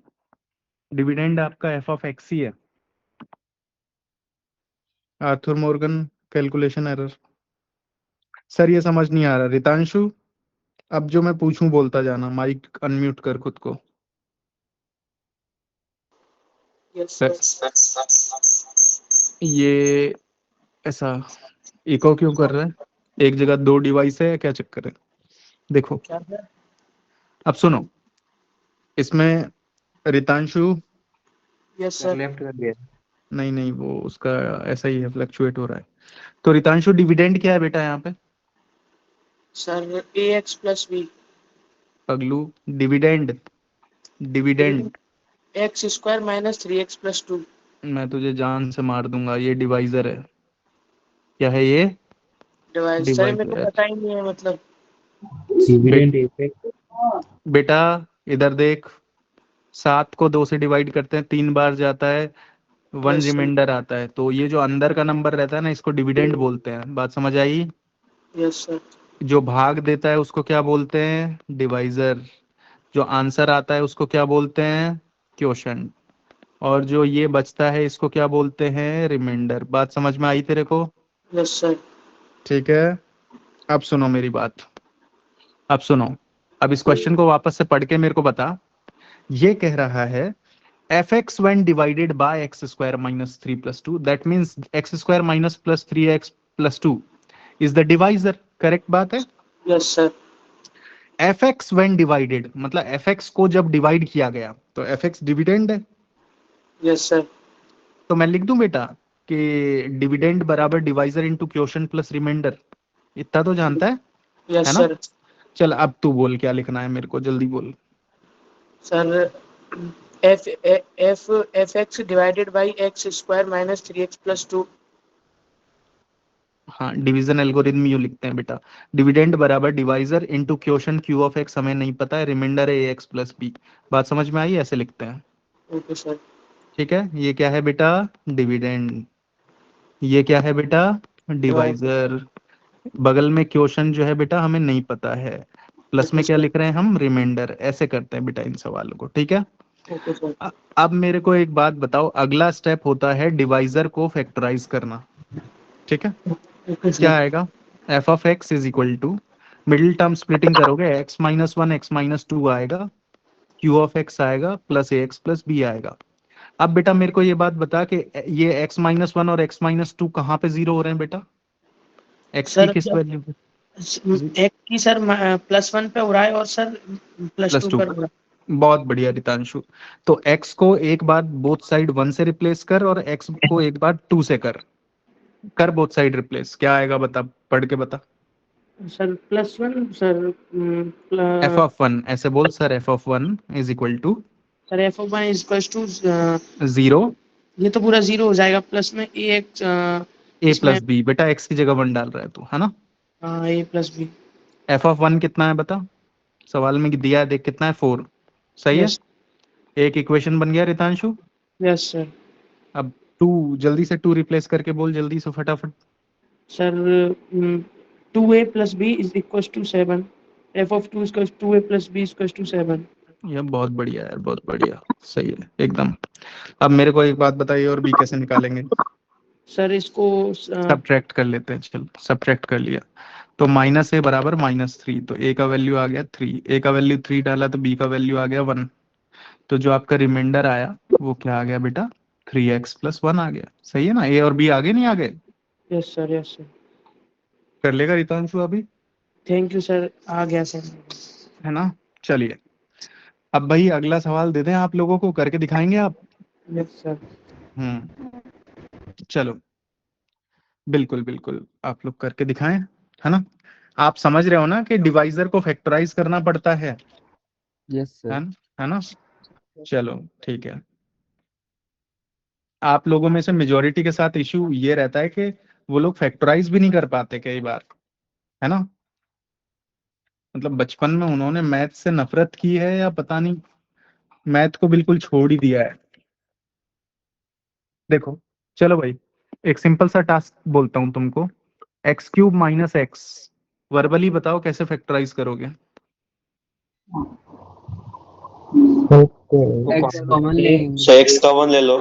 डिविडेंड आपका एफ ऑफ एक्स ही है। Arthur Morgan calculation error. Sir ये समझ नहीं आ रहा रितांशु, अब जो मैं पूछूं बोलता जाना, माइक अनम्यूट कर खुद को। सर ये ऐसा इको क्यों कर रहा है? एक जगह दो डिवाइस है या क्या चक्कर है? देखो, अब सुनो, इसमें रितांशु, यस सर। लेफ्ट कर दिया। नहीं नहीं, वो उसका ऐसा ही है, फ्लक्चुएट हो रहा है। तो रितांशु डिविडेंड क्या है बेटा यहाँ पे? Sir ax plus B. पगलू, dividend, dividend. X square minus 3x plus 2। मैं तुझे जान से मार दूंगा, ये डिवाइजर है। क्या है ये? डिवाइस सर मेरे को डिवाइजर। पता ही नहीं है मतलब। Dividend effect. बेटा इधर देख, 7 को 2 से डिवाइड करते हैं, 3 बार जाता है, 1 यस सर। रिमाइंडर आता है, तो ये जो अंदर का नंबर रहता है ना, इसको डिविडेंड बोलते हैं। बात समझ आई? Yes sir. जो भाग देता है उसको क्या बोलते हैं? डिवाइजर। जो आंसर आता है उसको क्या बोलते हैं? क्वोशंट। और जो ये बचता है इसको क्या बोलते हैं? रिमाइंडर। बात समझ में आई तेरे को? Yes sir. ठीक है, अब सुनो मेरी बात, अब सुनो। अब इस क्वेश्चन को वापस से पढ़ के मेरे को बता। ये कह रहा है F x when divided by x square minus 3 plus 2, that means x square minus plus 3x plus 2 is the divisor. Correct बात है? Yes sir. F x when divided मतलब एफ एक्स को जब डिवाइड किया गया तो एफ एक्स डिविडेंड है। Yes sir. तो मैं लिख दूं बेटा कि डिविडेंड बराबर divisor into quotient plus remainder. इतना तो जानता है यस ना? सर। चल अब तू बोल क्या लिखना है, मेरे को जल्दी बोल। Sir F x divided by x square minus 3x plus 2। हाँ, डिवीजन एल्गोरिथम यूं लिखते हैं बेटा, डिविडेंड बराबर divisor into quotient Q of x हमें नहीं पता है, रिमाइंडर है एक्स प्लस बी। बात समझ में आई? ऐसे लिखते हैं। Okay sir. ठीक है, ये क्या है बेटा? डिविडेंड। ये क्या है बेटा? डिवाइजर। बगल में क्वोशन जो है बेटा हमें नहीं पता है, प्लस में क्या लिख रहे हैं हम? रिमाइंडर। ऐसे करते हैं बेटा इन सवालों को, ठीक है? Okay sir. अब मेरे को एक बात बताओ, अगला स्टेप होता है डिवाइजर को फैक्टराइज करना, ठीक है? Okay sir. क्या आएगा? F of X is equal to, middle term splitting करोगे, X minus one X minus two आएगा, क्यू ऑफ एक्स आएगा plus A x plus B आएगा। अब बेटा मेरे को ये बात बता कि ये एक्स माइनस वन और एक्स माइनस टू कहाँ पे जीरो हो रहे हैं बेटा? एक्स की सर किस वैल्यू पे? एक की सर +1 पे हो रहा है और सर प्लस +2 टू पर हो रहा है। बहुत बढ़िया रितांशु। तो x को एक बार बोथ साइड 1 से रिप्लेस कर और x को एक बार 2 से कर बोथ साइड रिप्लेस। क्या आएगा बता, पढ़ के बता। सर +1 सर f ऑफ 1 ऐसे बोल sir, f of 1 is equal to sir F of 1 is equal to 0 ये तो पूरा 0 हो जाएगा, प्लस में ए एक्स a इसमें प्लस b। बेटा x की जगह 1 डाल रहा है तू, है ना? ए प्लस बी। f ऑफ 1 कितना है बता, सवाल में दिया है देख, कितना है? 4। सही है, यस एक इक्वेशन बन गया रितांशु। Yes sir. अब 2 जल्दी से 2 रिप्लेस करके बोल जल्दी से फटाफट। Sir 2a plus B is equal to 7। F of 2 is 2a plus B is equal to 7। ये बहुत बढ़िया यार, बहुत बढ़िया, सही है एकदम। अब मेरे को एक बात बताइए, और बी कैसे निकालेंगे? सर इसको सब्ट्रैक्ट कर लेते हैं, चल सब्ट्रैक्ट कर लिया तो माइनस ए बराबर -3, तो ए का वैल्यू आ गया 3, ए का वैल्यू 3 डाला तो बी का वैल्यू आ गया 1। तो जो आपका रिमाइंडर आया वो क्या आ गया बेटा? 3x प्लस 1 आ गया। सही है ना? ए और बी आगे नहीं आ गए? Yes sir yes sir. कर लेगा रितांशु अभी? थैंक यू सर, आ गया सर। है ना? चलिए, अब भाई अगला सवाल दे दें आप लोगों को, करके दिखाएंगे आप? Yes sir. चलो, बिल्कुल बिल्कुल आप लोग करके दिखाएं, है ना? आप समझ रहे हो ना कि डिवाइजर को फैक्टराइज करना पड़ता है यस सर। है ना? चलो ठीक है। आप लोगों में से मेजोरिटी के साथ इश्यू ये रहता है कि वो लोग फैक्टराइज भी नहीं कर पाते कई बार, है ना? मतलब बचपन में उन्होंने मैथ से नफरत की है या पता नहीं, मैथ को बिल्कुल छोड़ ही दिया है। देखो, चलो भाई, एक सिंपल सा टास्क बोलता हूं तुमको, x cube minus x, verbally बताओ कैसे फैक्टराइज करोगे? एक्स कॉमन लेंगे। सो एक्स कॉमन ले लो।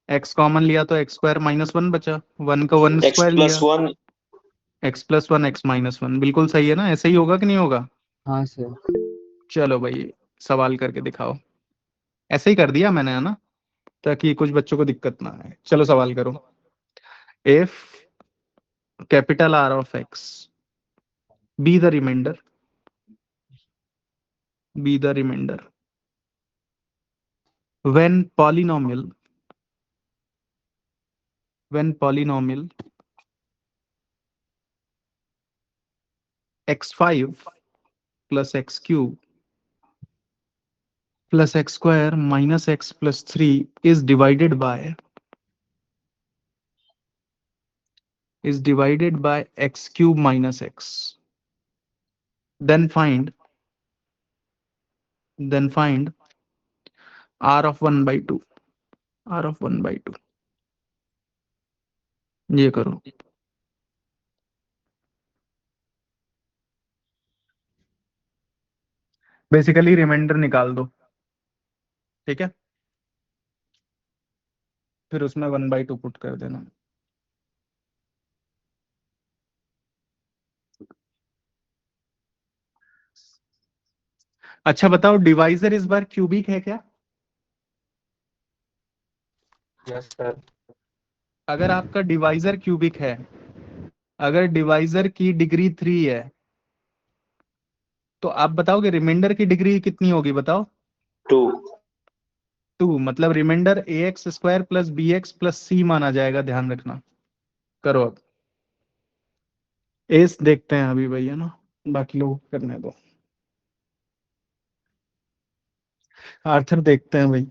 एक्स कॉमन लिया तो एक्स स्क्वायर माइनस 1 बचा, 1 का 1 एक्स स्क्वायर प्लस लिया, one x plus 1 x minus 1, बिल्कुल सही है ना? ऐसे ही होगा कि नहीं होगा? हाँ सर। चलो भाई, सवाल करके दिखाओ। ऐसे ही कर दिया मैंने, है ना, ताकि कुछ बच्चों को दिक्कत ना आए। चलो सवाल करो। If capital R of x be the remainder, be the remainder when polynomial x5 plus x cube plus x square minus x plus 3 is divided by x cube minus x, then find r of 1 by 2, r of 1 by 2। ये करो। Basically reminder निकाल दो, ठीक है? फिर उसमें 1/2 put कर देना। अच्छा बताओ, डिवाइजर इस बार क्यूबिक है क्या? Yes sir. अगर आपका डिवाइजर क्यूबिक है, अगर डिवाइजर की डिग्री 3 है, तो आप बताओगे रिमाइंडर की डिग्री कितनी होगी? बताओ। 2। 2 मतलब reminder A X square plus B x plus C माना जाएगा, ध्यान रखना। करो अब, एस देखते हैं अभी भैया ना, बाकी लोग करने दो। आर्थर देखते हैं भाई।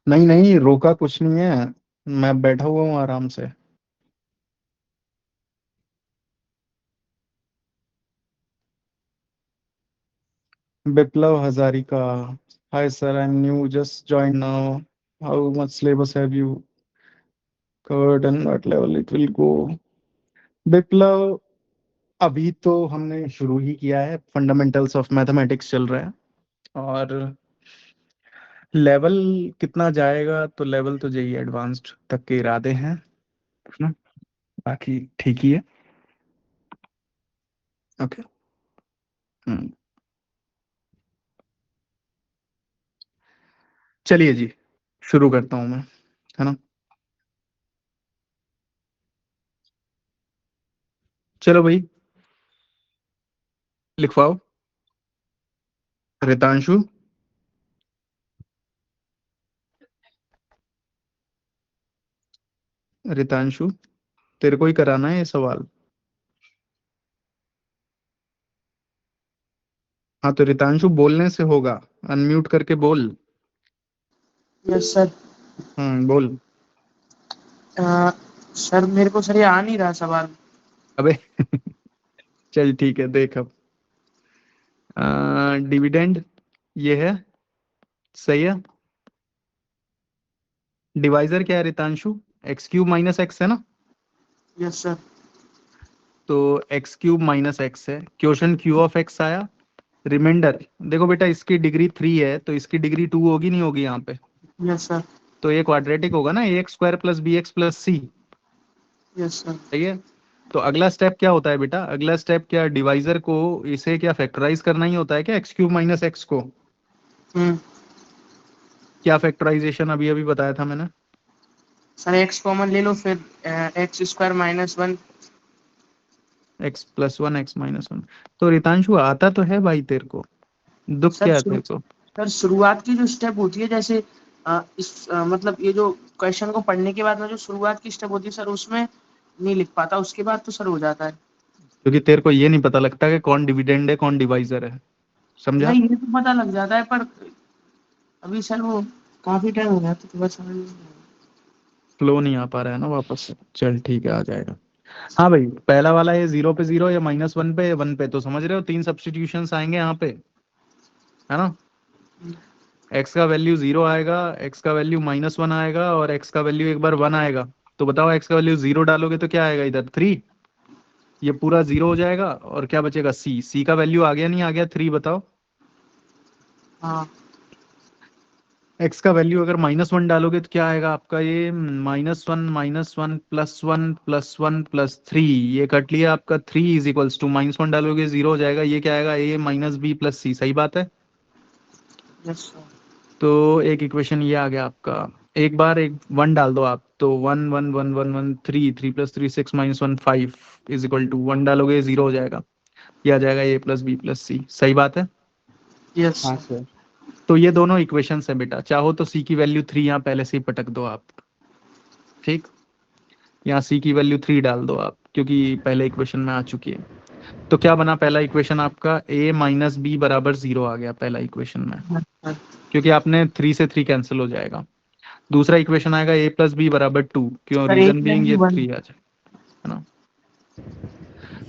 नहीं नहीं, रोका कुछ नहीं है, मैं बैठा हुआ हूँ आराम से। Biplab Hazarika, hi sir, I am new, just join now, how much syllabus have you covered and what level it will go. Biplab, अभी तो हमने शुरू ही किया है, फंडामेंटल्स ऑफ मैथमेटिक्स चल रहा है, और लेवल कितना जाएगा, तो लेवल तो जेई एडवांस्ड तक के इरादे हैं ना, बाकी ठीक ही है। ओके। चलिए जी, शुरू करता हूं मैं, है ना। चलो भाई, लिखवाओ। रितांशु, रितांशु, तेरे को ही कराना है ये सवाल। हाँ तो रितांशु, बोलने से होगा, अनम्यूट करके बोल। Yes sir. बोल। सर मेरे को सर ये आ नहीं रहा सवाल। अबे चल ठीक है, देख अब। डिविडेंड ये है, सही है। डिवाइजर क्या है Ritanshu? X cube minus x है ना। Yes sir. तो एक्स क्यूब माइनस एक्स है, क्वेश्चन क्यू ऑफ एक्स आया। रिमाइंडर देखो बेटा, इसकी डिग्री 3 है तो इसकी डिग्री 2 होगी, नहीं होगी यहाँ पे? Yes sir. तो ये क्वाड्रेटिक होगा ना, A X square plus B x plus C. Yes sir. सही है। तो अगला स्टेप क्या होता है बेटा? अगला स्टेप क्या, डिवाइजर को इसे क्या फैक्टराइज करना ही होता है क्या, एक्स क्यूब माइनस एक्स को? हम्म। क्या फैक्टराइजेशन अभी अभी बताया था मैंने? सर एक्स कॉमन ले लो, फिर x square minus 1। X plus one, X minus one. तो रितांशु आता तो है भाई तेरे को, दुख सर क्या है तेरे को? सर शुरुआत की जो स्टेप होती है, जैसे मतलब ये जो क्वेश्चन को पढ़ने के बाद में जो शुरुआत की स्टेप होती है सर, उसमें नहीं लिख पाता, उसके बाद तो सर हो जाता है। क्योंकि तेरे को ये नहीं पता लगता कि कौन डिविडेंड है कौन डिवाइजर है, समझा? नहीं, ये तो पता लग जाता है, पर अभी सर वो काफी टाइम हो गया तो बस समझ नहीं आया। फ्लो नहीं आ पा रहा है ना वापस से, चल ठीक है, आ जाएगा। हाँ भाई, पहला वाला ये 0 पे 0 या -1 पे 1 पे, तो समझ रहे हो, 3 सब्स्टिट्यूशंस आएंगे यहाँ पे, है ना। x का वैल्यू 0 आएगा, x का वैल्यू -1 आएगा, और x का वैल्यू एक बार 1 आएगा। तो बताओ, x का वैल्यू 0 डालोगे तो क्या आएगा इधर? 3। ये पूरा 0 हो जाएगा, और क्या बचेगा? c का वैल्यू आ गया नहीं आ गया? 3 बताओ। हाँ। x का वैल्यू अगर -1 डालोगे तो क्या आएगा आपका? ये -1 +1 +1 +1 +3, ये कट लिया आपका। 3 इज इक्वल्स टू -1 डालोगे 0 हो जाएगा, ये क्या आएगा? a -b + c। सही बात है। Yes sir. तो एक इक्वेशन ये आ गया आपका। एक बार एक 1 डाल दो आप, तो 1 1 1 1 1 3 3 + 3 6 -1 5 इज इक्वल टू 1 डालोगे 0 हो जाएगा, ये आ जाएगा a + b + c। सही बात है। यस हाँ सर। सर। तो ये दोनों इक्वेशंस है बेटा, चाहो तो c की वैल्यू 3 यहाँ पहले से ही पटक दो आप, ठीक। यहाँ c की वैल्यू 3 डाल दो आप, क्योंकि पहले इक्वेशन में आ चुकी है। तो क्या बना पहला इक्वेशन आपका? a - b = 0 आ गया पहला इक्वेशन में, सर। क्योंकि आपने 3 से 3 कैंसिल हो जाएगा। दूसरा इक्वेशन आएगा a + b = 2, क्यों? सर एक रीजन बीइंग वैल्यू ये 1। 3 आ जाए, है ना।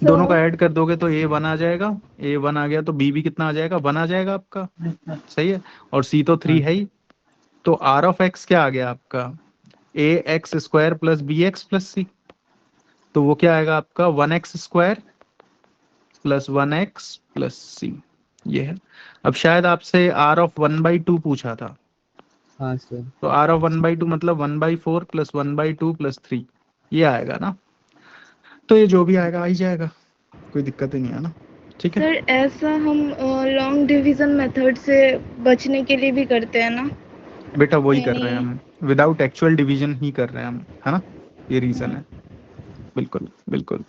दोनों का ऐड कर दोगे तो A1 आ जाएगा, A1 आ गया तो B भी कितना आ जाएगा, 1 आ जाएगा आपका, सही है। और C तो 3 है ही, तो R ऑफ X क्या आ गया आपका, AX square plus BX plus C, तो वो क्या आएगा आपका 1x square plus 1x plus C, ये है। अब शायद आपसे R ऑफ 1/2 पूछा था, हाँ सर। तो R ऑफ 1/2 मतलब 1/4 प्लस 1/2 प्लस 3, ये आएगा ना। तो ये जो भी आएगा आ ही जाएगा, कोई दिक्कत ही नहीं है ना, ठीक है। सर ऐसा हम लॉन्ग डिवीजन मेथड से बचने के लिए भी करते हैं ना? बेटा वही कर रहे हैं यानी हम, विदाउट एक्चुअल डिवीजन ही कर रहे हैं हम, है ना, ये रीजन है। बिल्कुल बिल्कुल,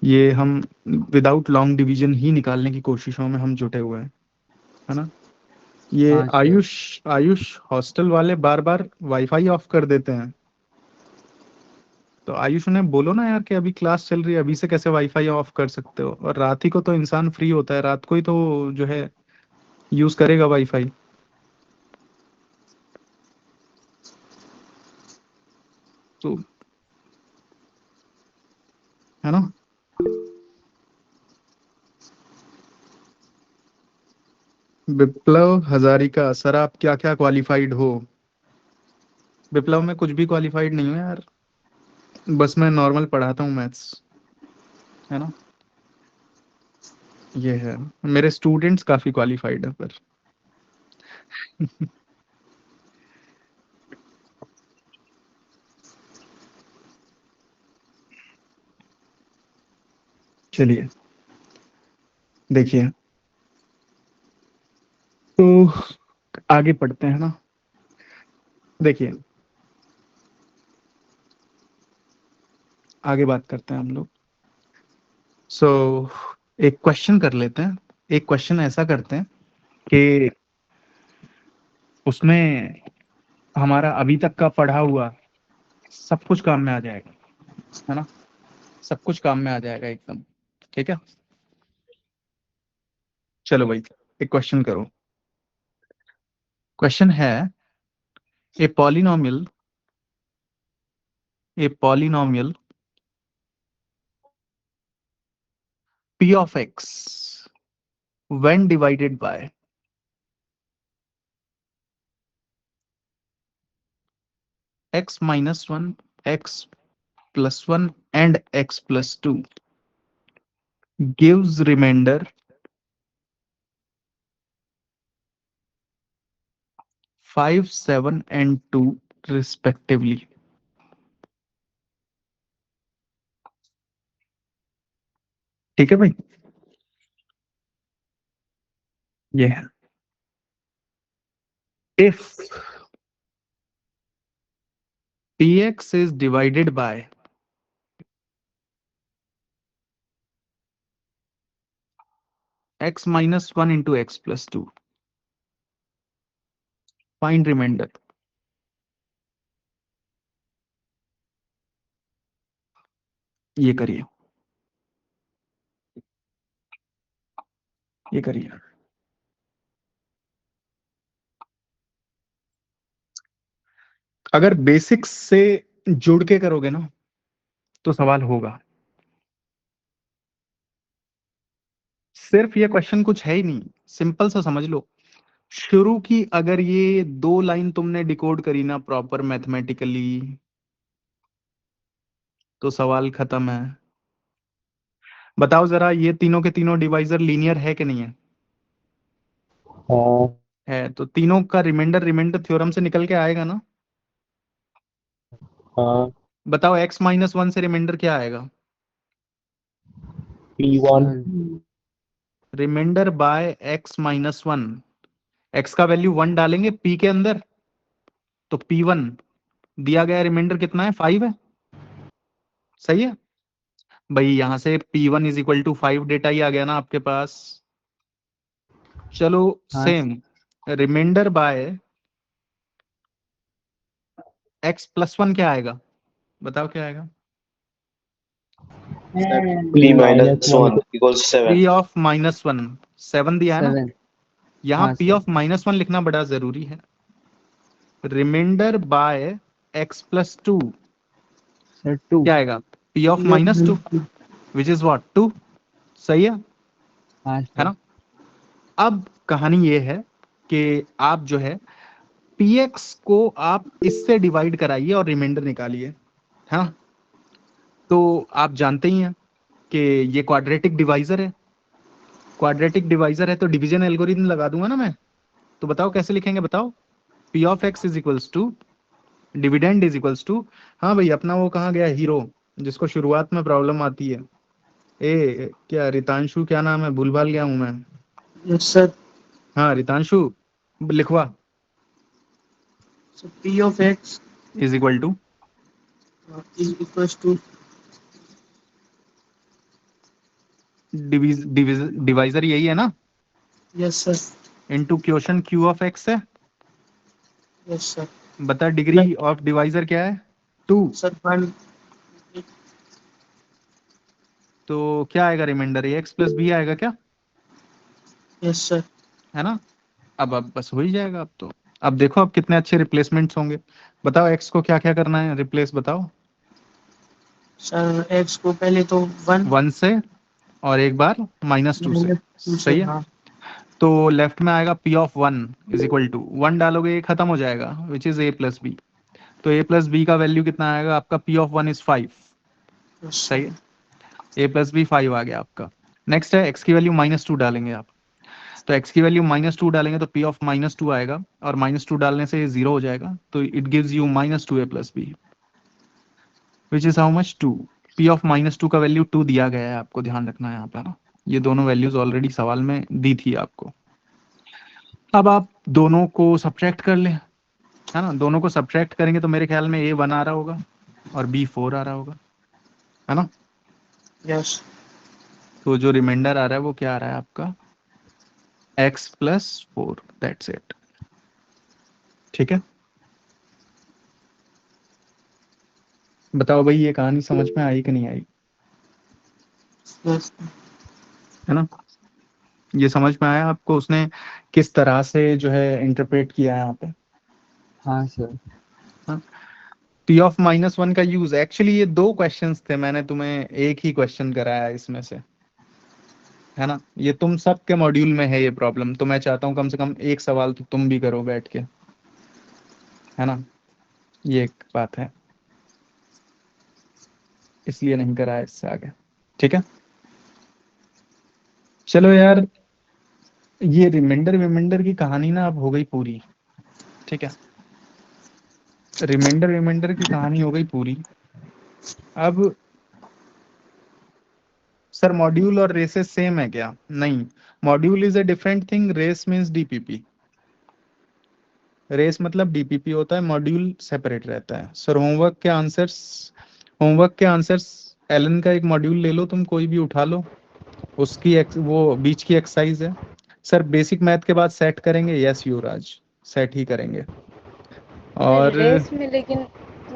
ये हम विदाउट लॉन्ग डिवीजन ही निकालने की कोशिशों में हम जुटे हुए हैं, है ना। ये हाँ सर। आयुष हॉस्टल वाले बार बार वाईफाई ऑफ कर देते हैं, तो आयुष उन्हें बोलो ना यार कि अभी क्लास चल रही है, अभी से कैसे वाईफाई ऑफ कर सकते हो, और रात ही को तो इंसान फ्री होता है, रात को ही तो जो है यूज करेगा वाईफाई, तो है ना। विप्लव हजारिका, सर आप क्या क्या क्वालिफाइड हो। विप्लव में कुछ भी क्वालिफाइड नहीं हूँ यार, बस मैं नॉर्मल पढ़ाता हूँ मैथ्स, है ना, ये है। मेरे स्टूडेंट्स काफी क्वालिफाइड है पर चलिए देखिए, तो आगे पढ़ते हैं ना। देखिए आगे बात करते हैं हम लोग। सो एक क्वेश्चन कर लेते हैं, एक क्वेश्चन ऐसा करते हैं कि उसमें हमारा अभी तक का पढ़ा हुआ सब कुछ काम में आ जाएगा, है ना, सब कुछ काम में आ जाएगा एकदम, ठीक है। चलो भाई एक क्वेश्चन करो। क्वेश्चन है, a polynomial p of x when divided by x minus 1, x plus 1 and x plus 2 gives remainder 5, 7 and 2 respectively। ठीक है भाई, ये है। If px is divided by x minus 1 into x plus 2, find remainder। ये करिए, ये करिए। अगर बेसिक्स से जुड़ के करोगे ना तो सवाल होगा, सिर्फ ये क्वेश्चन कुछ है ही नहीं, सिंपल सा समझ लो। शुरू की अगर ये 2 लाइन तुमने डिकोड करी ना प्रॉपर मैथमेटिकली तो सवाल खत्म है। बताओ जरा, ये तीनों के तीनों डिवाइजर लीनियर है कि नहीं है? हाँ है, तो तीनों का रिमाइंडर थ्योरम से निकल के आएगा ना। हाँ। बताओ x माइनस 1 से रिमाइंडर क्या आएगा? P1 remainder by x minus 1, x का वैल्यू 1 डालेंगे p के अंदर, तो p1 दिया गया रिमाइंडर कितना है, 5 है, सही है भाई। यहां से p1 is equal to 5 data ही आ गया ना आपके पास। चलो हाँ same reminder by x plus 1 क्या आएगा, बताओ क्या आएगा? P minus 1 equals 7. p of minus 1, 7 दिया है ना, 7। यहाँ हाँ p सर। ऑफ माइनस 1 लिखना बड़ा जरूरी है। Remainder by x plus 2 sir 2। क्या आएगा, p of minus 2 which is what 2। सही है हाँ है सर। ना। अब कहानी ये है कि आप जो है px को आप इससे डिवाइड कराइए और रिमाइंडर निकालिए। हाँ, तो आप जानते ही हैं कि ये क्वाड्रेटिक डिवाइजर है। क्वाड्रेटिक डिवाइजर है तो डिवीजन एल्गोरिथम लगा दूंगा ना मैं। तो बताओ कैसे लिखेंगे, बताओ। p of x is equals to dividend is equals to, हाँ भाई अपना वो कहाँ गया हीरो जिसको शुरुआत में प्रॉब्लम आती है। ए क्या रितांशु, क्या नाम है, भूलभाल गया हूं मैं। Yes sir. हाँ रितांशु, लिखवा। So P of x is equal to is equals to divisor यही है ना, yes sir, into quotient q of x है। yes sir, बता डिग्री ऑफ डिवाइजर क्या है, 2। sir 1, तो क्या आएगा रिमाइंडर, x प्लस बी आएगा क्या, yes sir, है ना। अब बस हो ही जाएगा अब तो। अब देखो अब कितने अच्छे रिप्लेसमेंट्स होंगे। बताओ x को क्या क्या करना है रिप्लेस, बताओ। सर x को पहले तो 1 1 से और एक बार -2 से, सही है। हाँ तो लेफ्ट में आएगा p of 1 is equal to 1 डालोगे ये खत्म हो जाएगा, which is a plus B. तो a प्लस बी का वैल्यू कितना आएगा आपका, p ऑफ 1 इज 5, yes सही sir, है। a प्लस बी 5 आ गया आपका। नेक्स्ट है x की वैल्यू -2 डालेंगे आप। तो x की वैल्यू -2 डालेंगे तो p ऑफ -2 आएगा, और -2 डालने से ये 0 हो जाएगा, तो it gives you -2a plus B, which is how much 2। p of -2 का वैल्यू 2 दिया गया है, आपको ध्यान रखना है यहाँ पे ना। ये दोनों वैल्यूज ऑलरेडी सवाल में दी थी आपको। अब आप दोनों को सब्ट्रैक्ट कर लें, है ना। दोनों को सब्ट्रैक्ट करेंगे तो मेरे ख्याल में a 1 आ रहा होगा और b 4 आ रहा होगा, है ना। yes तो जो रिमाइंडर आ रहा है वो क्या आ रहा है आपका, x प्लस 4, दैट्स इट। ठीक है, बताओ भाई ये कहानी समझ में आई कि नहीं आई, yes है ना। ये समझ में आया आपको उसने किस तरह से जो है इंटरप्रेट किया है यहाँ पे। हाँ सर। p ऑफ -1 का यूज, एक्चुअली ये 2 क्वेश्चंस थे, मैंने तुम्हें एक ही क्वेश्चन कराया इसमें से, है ना। ये तुम सबके मॉड्यूल में है ये प्रॉब्लम, तो मैं चाहता हूँ कम से कम एक सवाल तो तुम भी करो बैठ के, है ना। ये एक बात है, इसलिए नहीं कराया इससे आगे। ठीक है, चलो यार, ये रिमाइंडर की कहानी ना अब हो गई पूरी। ठीक है, रिमाइंडर की कहानी हो गई पूरी। अब सर मॉड्यूल और रेसेस सेम है क्या, नहीं। Module is a different thing, race means DPP. Race मतलब डीपीपी होता है, मॉड्यूल सेपरेट रहता है। सर होमवर्क के आंसर्स एलन का एक मॉड्यूल ले लो तुम, कोई भी उठा लो, उसकी वो बीच की एक्सरसाइज है। सर बेसिक मैथ के बाद सेट करेंगे, यस युवराज, सेट ही करेंगे। और रेस में लेकिन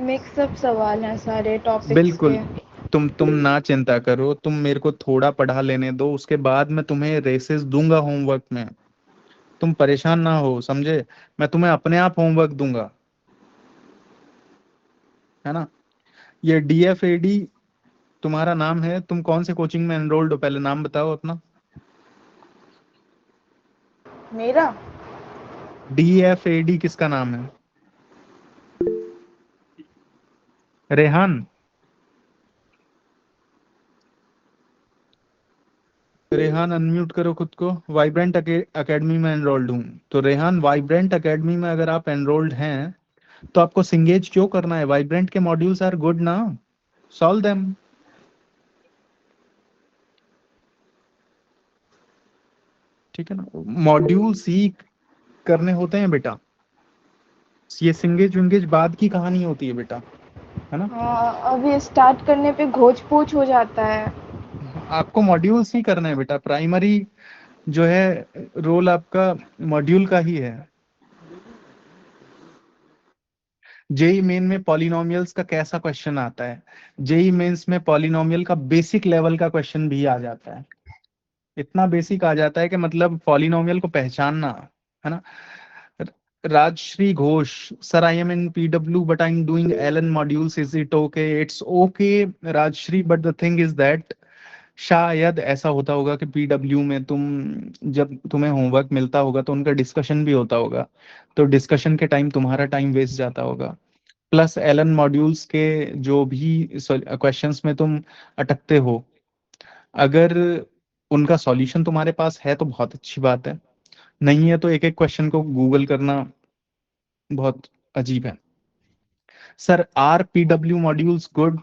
मिक्सअप सवाल हैं सारे टॉपिक्स बिल्कुल, के। तुम ना चिंता करो, तुम मेरे को थोड़ा पढ़ा लेने दो, उसके बाद मैं तुम्हें रेसेस दूंगा होमवर्क में। तुम परेशान ना हो, समझे। मैं तुम्हें अपने आप होमवर्क दूंगा, है ना। ये DFAD तुम्हारा नाम है, तुम कौन से कोचिंग में एनरोल्ड हो, पहले नाम बताओ अपना। मेरा DFAD किसका नाम है, रेहान। रेहान अनम्यूट करो खुद को। वाइब्रेंट अकेडमी में एनरोल्ड हूँ, तो रेहान वाइब्रेंट अकेडमी में अगर आप एनरोल्ड हैं तो आपको सिंगेज क्यों करना है, वाइब्रेंट के मॉड्यूल्स आर गुड ना, सॉल्व देम। ठीक है ना, मॉड्यूल सी करने होते हैं बेटा, ये सिंगेज विंगेज बाद की कहानी होती है बेटा, है ना। हाँ, अभी स्टार्ट करने पे घोच पोच हो जाता है। आपको मॉड्यूल सी करना है बेटा, प्राइमरी जो है रोल आपका मॉड्यूल का ही है। जेई मेन में पॉलिनोमियल्स का कैसा क्वेश्चन आता है, जेई मेंस में पॉलिनोमियल का बेसिक लेवल का क्वेश्चन भी आ जाता है। इतना बेसिक आ जाता है कि मतलब पॉलिनोमियल को पहचानना, है ना। Rajashree Ghosh, sir I am in PW but I am doing Allen modules, is it okay, it's okay Rajashree, but the thing is that शायद ऐसा होता होगा कि पीडब्ल्यू में जब तुम्हें होमवर्क मिलता होगा तो उनका डिस्कशन भी होता होगा, तो डिस्कशन के टाइम तुम्हारा टाइम वेस्ट जाता होगा। प्लस एलन मॉड्यूल्स के जो भी क्वेश्चंस में तुम अटकते हो, अगर उनका सॉल्यूशन तुम्हारे पास है तो बहुत अच्छी बात है, नहीं है तो एक एक क्वेश्चन को गूगल करना बहुत अजीब है। Sir are PW modules good,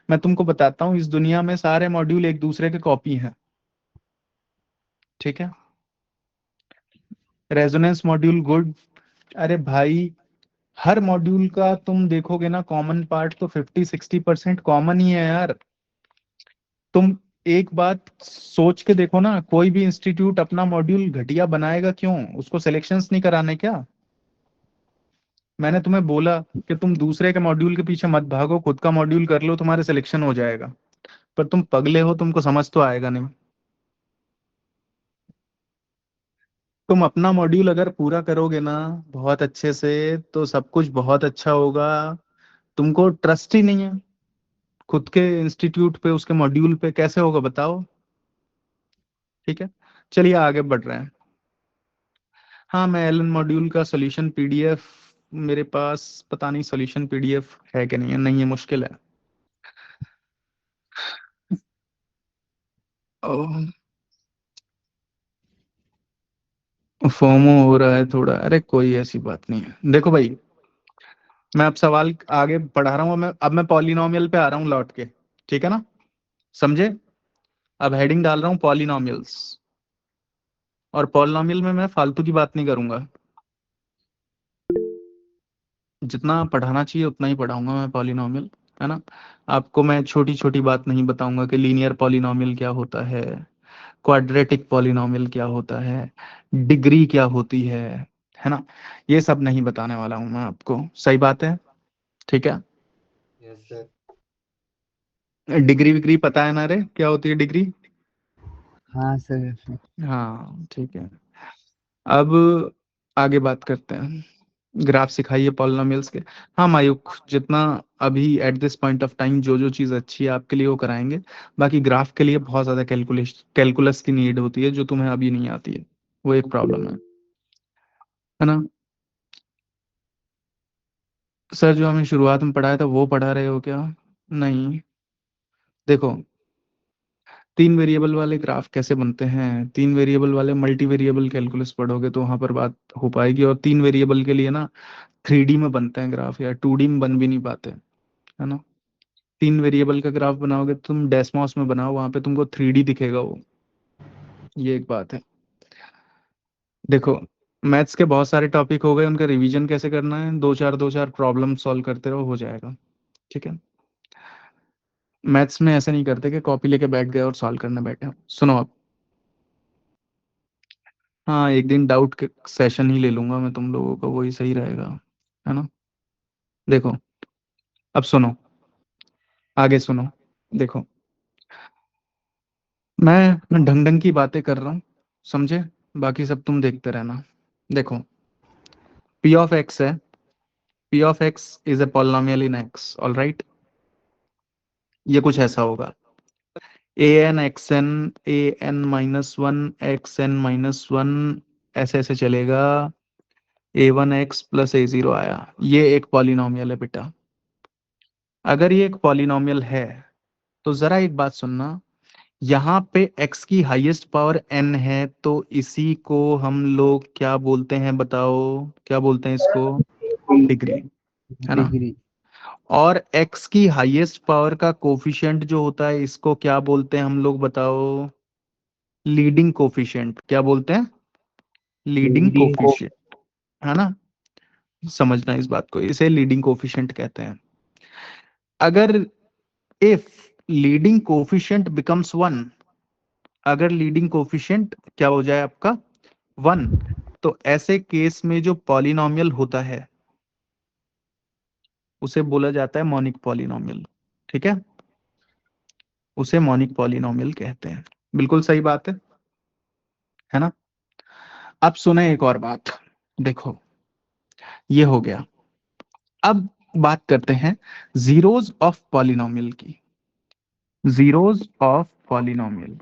मैं तुमको बताता हूँ, इस दुनिया में सारे मॉड्यूल एक दूसरे के कॉपी हैं, ठीक है। रेजोनेंस मॉड्यूल गुड, अरे भाई हर मॉड्यूल का तुम देखोगे ना कॉमन पार्ट तो 50-60% कॉमन ही है यार। तुम एक बात सोच के देखो ना, कोई भी इंस्टीट्यूट अपना मॉड्यूल घटिया बनाएगा क्यों? उसको सिलेक्शंस नहीं कराने क्या? मैंने तुम्हें बोला कि तुम दूसरे के मॉड्यूल के पीछे मत भागो, खुद का मॉड्यूल कर लो, तुम्हारे सिलेक्शन हो जाएगा। पर तुम पगले हो, तुमको समझ तो आएगा नहीं। तुम अपना मॉड्यूल अगर पूरा करोगे ना बहुत अच्छे से तो सब कुछ बहुत अच्छा होगा। तुमको ट्रस्ट ही नहीं है खुद के इंस्टीट्यूट पे, उसके मॉड्यूल पे, कैसे होगा बताओ? ठीक है, चलिए आगे बढ़ रहे हैं। हाँ, मैं एलन मॉड्यूल का सॉल्यूशन पीडीएफ मेरे पास, पता नहीं सॉल्यूशन पीडीएफ है कि नहीं है, नहीं है, मुश्किल है। फोमो हो रहा है थोड़ा, अरे कोई ऐसी बात नहीं है। देखो भाई, मैं अब सवाल आगे बढ़ा रहा हूँ, अब मैं पॉलिनोमियल पे आ रहा हूँ लौट के, ठीक है ना, समझे? अब हेडिंग डाल रहा हूँ पॉलिनोमियल्स, और पॉलिनोमियल में मैं फालतू की बात नहीं करूंगा, जितना पढ़ाना चाहिए उतना ही पढ़ाऊंगा मैं पॉलिनोमियल, है ना। आपको मैं छोटी छोटी बात नहीं बताऊंगा कि लीनियर पॉलिनोमियल क्या होता है, क्वाड्रेटिक पॉलिनोमियल क्या होता है, डिग्री क्या होती है ना। ये सब नहीं बताने वाला हूं मैं आपको, सही बात है, ठीक है। Yes sir. डिग्री विग्री पता है ना रे, क्या होती है डिग्री? हाँ सर। हाँ ठीक है। अब आगे बात करते हैं, ग्राफ सिखाइए पॉलिनोमियल्स के। हाँ मायूक, जितना अभी at this point of time जो जो चीज़ अच्छी है आपके लिए वो कराएंगे। बाकी ग्राफ के लिए बहुत ज़्यादा कैलकुलस की नीड होती है जो तुम्हें अभी नहीं आती है, वो एक प्रॉब्लम है ना। सर जो हमें शुरुआत में पढ़ाया था वो पढ़ा रहे हो क्या? नहीं, देखो, 3 वेरिएबल वाले ग्राफ कैसे बनते हैं, 3 वेरिएबल वाले मल्टी वेरिएबल कैलकुलस पढ़ोगे तो वहां पर बात हो पाएगी। और 3 वेरिएबल के लिए ना 3D में बनते हैं ग्राफ, या 2D में बन भी नहीं पाते, है ना। 3 वेरिएबल का ग्राफ बनाओगे तो तुम डेस्मॉस में बनाओ, वहां पे तुमको 3D दिखेगा वो, ये एक बात है। देखो, मैथ्स के बहुत सारे टॉपिक हो गए, उनका रिवीजन कैसे करना है, दो चार प्रॉब्लम सॉल्व करते रहो, हो जाएगा, ठीक है। मैथ्स में ऐसे नहीं करते कि कॉपी लेके बैठ गए और सॉल्व करने बैठे। सुनो अब, हाँ एक दिन डाउट के सेशन ही ले लूंगा मैं तुम लोगों का, वही सही रहेगा, है ना। देखो, अब सुनो, आगे सुनो। देखो, मैं ढंग ढंग की बातें कर रहा हूँ, समझे? बाकी सब तुम देखते रहना। देखो, पी ऑफ एक्स है, P of X is a polynomial in x, all right. ये कुछ ऐसा होगा, A N x N, A N -1, x N -1, ऐसे ऐसे चलेगा, a1x प्लस a0 आया। ये एक पॉलिनोमियल है बेटा। अगर ये एक पॉलिनोमियल है तो जरा एक बात सुनना, यहाँ पे x की हाईएस्ट पावर n है, तो इसी को हम लोग क्या बोलते हैं बताओ, क्या बोलते हैं इसको? डिग्री, है ना। डिग्री। और x की हाईएस्ट पावर का कोफिशिएंट जो होता है इसको क्या बोलते हैं हम लोग बताओ? Leading coefficient. क्या बोलते हैं? लीडिंग लीडिंग को कोफिशिएंट, है ना। समझना इस बात को, इसे लीडिंग कोफिशिएंट कहते हैं। अगर इफ लीडिंग कोफिशिएंट बिकम्स 1, अगर लीडिंग कोफिशिएंट क्या हो जाए आपका 1, तो ऐसे केस में जो पॉलिनोमियल होता है उसे बोला जाता है मॉनिक पॉलिनोमियल, ठीक है। उसे मॉनिक पॉलिनोमियल कहते हैं, बिल्कुल सही बात है ना। अब सुने एक और बात, देखो ये हो गया। अब बात करते हैं जीरोज ऑफ पॉलिनोमियल की। Zeros of polynomial.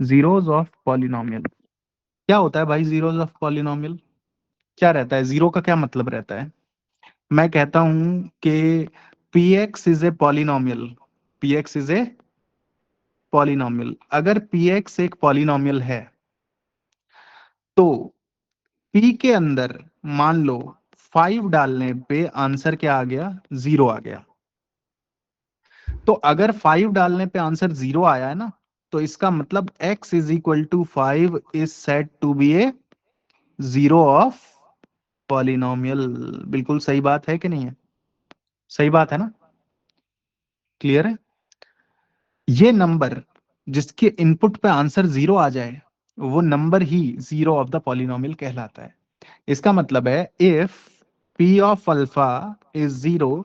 Zeros of polynomial क्या होता है भाई? जीरोज ऑफ पॉलिनोमियल क्या रहता है? जीरो का क्या मतलब रहता है? मैं कहता हूं कि px is a polynomial. px is a polynomial. अगर px एक पॉलिनोमियल है तो p के अंदर मान लो 5 डालने पे आंसर क्या आ गया? 0 आ गया। तो अगर 5 डालने पे आंसर 0 आया है ना, तो इसका मतलब x is equal to 5 is said to be A zero of polynomial. बिल्कुल सही बात है कि नहीं है? सही बात है ना? क्लियर है? ये नंबर जिसके इनपुट पे आंसर 0 आ जाए वो number he zero of the polynomial कहलाता है। इसका मतलब है if p of alpha is 0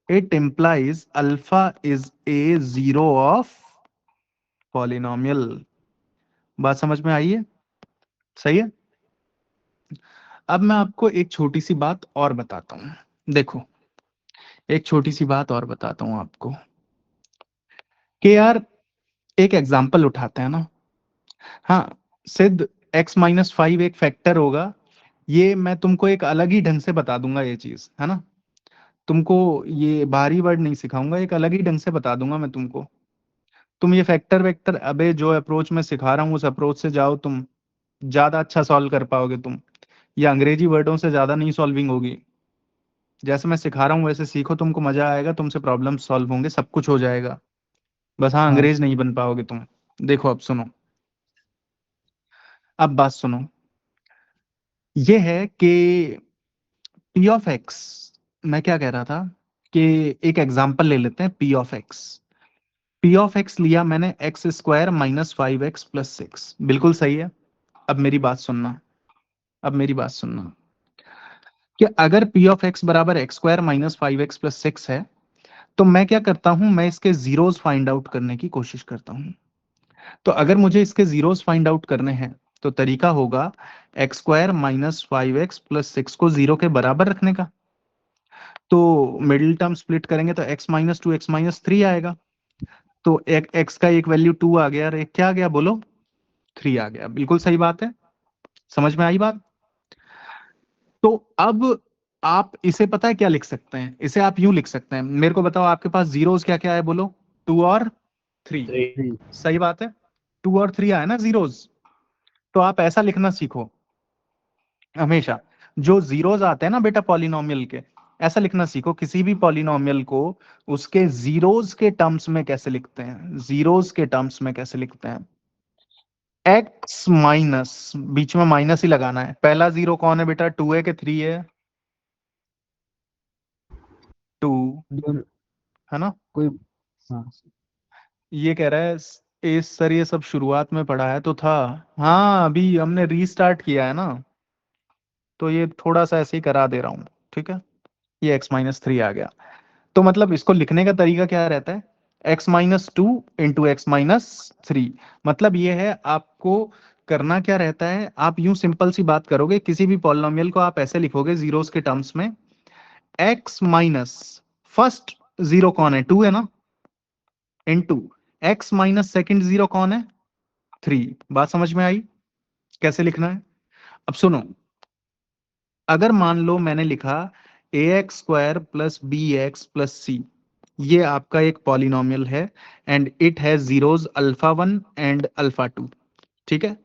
it implies alpha is a zero of polynomial. बात समझ में आई है? सही है। अब मैं आपको एक छोटी सी बात और बताता हूं। देखो, एक छोटी सी बात और बताता हूं आपको कि यार एक एग्जाम्पल उठाते हैं ना। हाँ, सिद्ध x-5 एक फैक्टर होगा। ये मैं तुमको एक अलग ही ढंग से बता दूंगा ये चीज, है ना। तुमको ये बाहरी वर्ड नहीं सिखाऊंगा, एक अलग ही ढंग से बता दूंगा मैं तुमको। तुम ये फैक्टर वेक्टर अबे जो अप्रोच में सिखा रहा हूँ उस अप्रोच से जाओ, तुम ज्यादा अच्छा सॉल्व कर पाओगे तुम। ये अंग्रेजी वर्डों से ज्यादा नहीं सॉल्विंग होगी। जैसे मैं सिखा रहा हूँ वैसे सीखो, तुमको मजा आएगा, तुमसे प्रॉब्लम सॉल्व होंगे, सब कुछ हो जाएगा। बस हाँ, अंग्रेज नहीं बन पाओगे तुम। देखो अब सुनो, अब बात सुनो। ये है कि पी ऑफ एक्स, मैं क्या कह रहा था कि एक एग्जांपल ले लेते हैं। P of x, P of x लिया मैंने x square minus 5x plus 6। बिल्कुल सही है। अब मेरी बात सुनना, अब मेरी बात सुनना कि अगर पी ऑफ एक्स बराबर x square minus 5x plus 6 है तो मैं क्या करता हूं, मैं इसके जीरोस फाइंड आउट करने की कोशिश करता हूं। तो अगर मुझे इसके जीरोस फाइंड आउट करने हैं तो तरीका होगा x square minus 5x plus 6 को जीरो के बराबर रखने का। तो मिडिल टर्म स्प्लिट करेंगे तो x-2 x-3 आएगा। तो एक x का एक वैल्यू 2 आ गया और एक क्या आ गया बोलो? 3 आ गया। बिल्कुल सही बात है। समझ में आई बात? तो अब आप इसे पता है क्या लिख सकते हैं? इसे आप यूं लिख सकते हैं, मेरे को बताओ आपके पास जीरोस क्या क्या है बोलो? 2 और 3। सही बात है, 2 और 3 आया ना जीरोस। तो आप ऐसा लिखना सीखो हमेशा। जो जीरोस आते हैं ना बेटा पॉलिनोमियल के, ऐसा लिखना सीखो। किसी भी पॉलिनोमियल को उसके जीरोस के टर्म्स में कैसे लिखते हैं, जीरोस के टर्म्स में कैसे लिखते हैं। एक्स माइनस, बीच में माइनस ही लगाना है। पहला जीरो कौन है बेटा? 2 है कि 3 है? 2 है ना। कोई हाँ ये कह रहा है सर ये सब शुरुआत में पढ़ाया तो था। हाँ, अभी हमने रीस्टार्ट किया है ना, तो ये थोड़ा सा ऐसे ही करा दे रहा हूँ। ठीक है, ये x-3 आ गया। तो मतलब इसको लिखने का तरीका क्या रहता है? x-2 into x-3। मतलब ये है, आपको करना क्या रहता है, आप यूं सिंपल सी बात करोगे। किसी भी पॉलिनोमियल को आप ऐसे लिखोगे जीरोस के टर्म्स में, x माइनस फर्स्ट जीरो कौन है? 2 है ना, into x minus second zero कौन है? 3। बात समझ में आई कैसे लिखना है? अब सुनो, अगर मान लो मैंने लिखा ax square plus bx plus c, ये आपका एक पॉलिनोमियल है and it has zeros alpha 1 and alpha 2। ठीक है,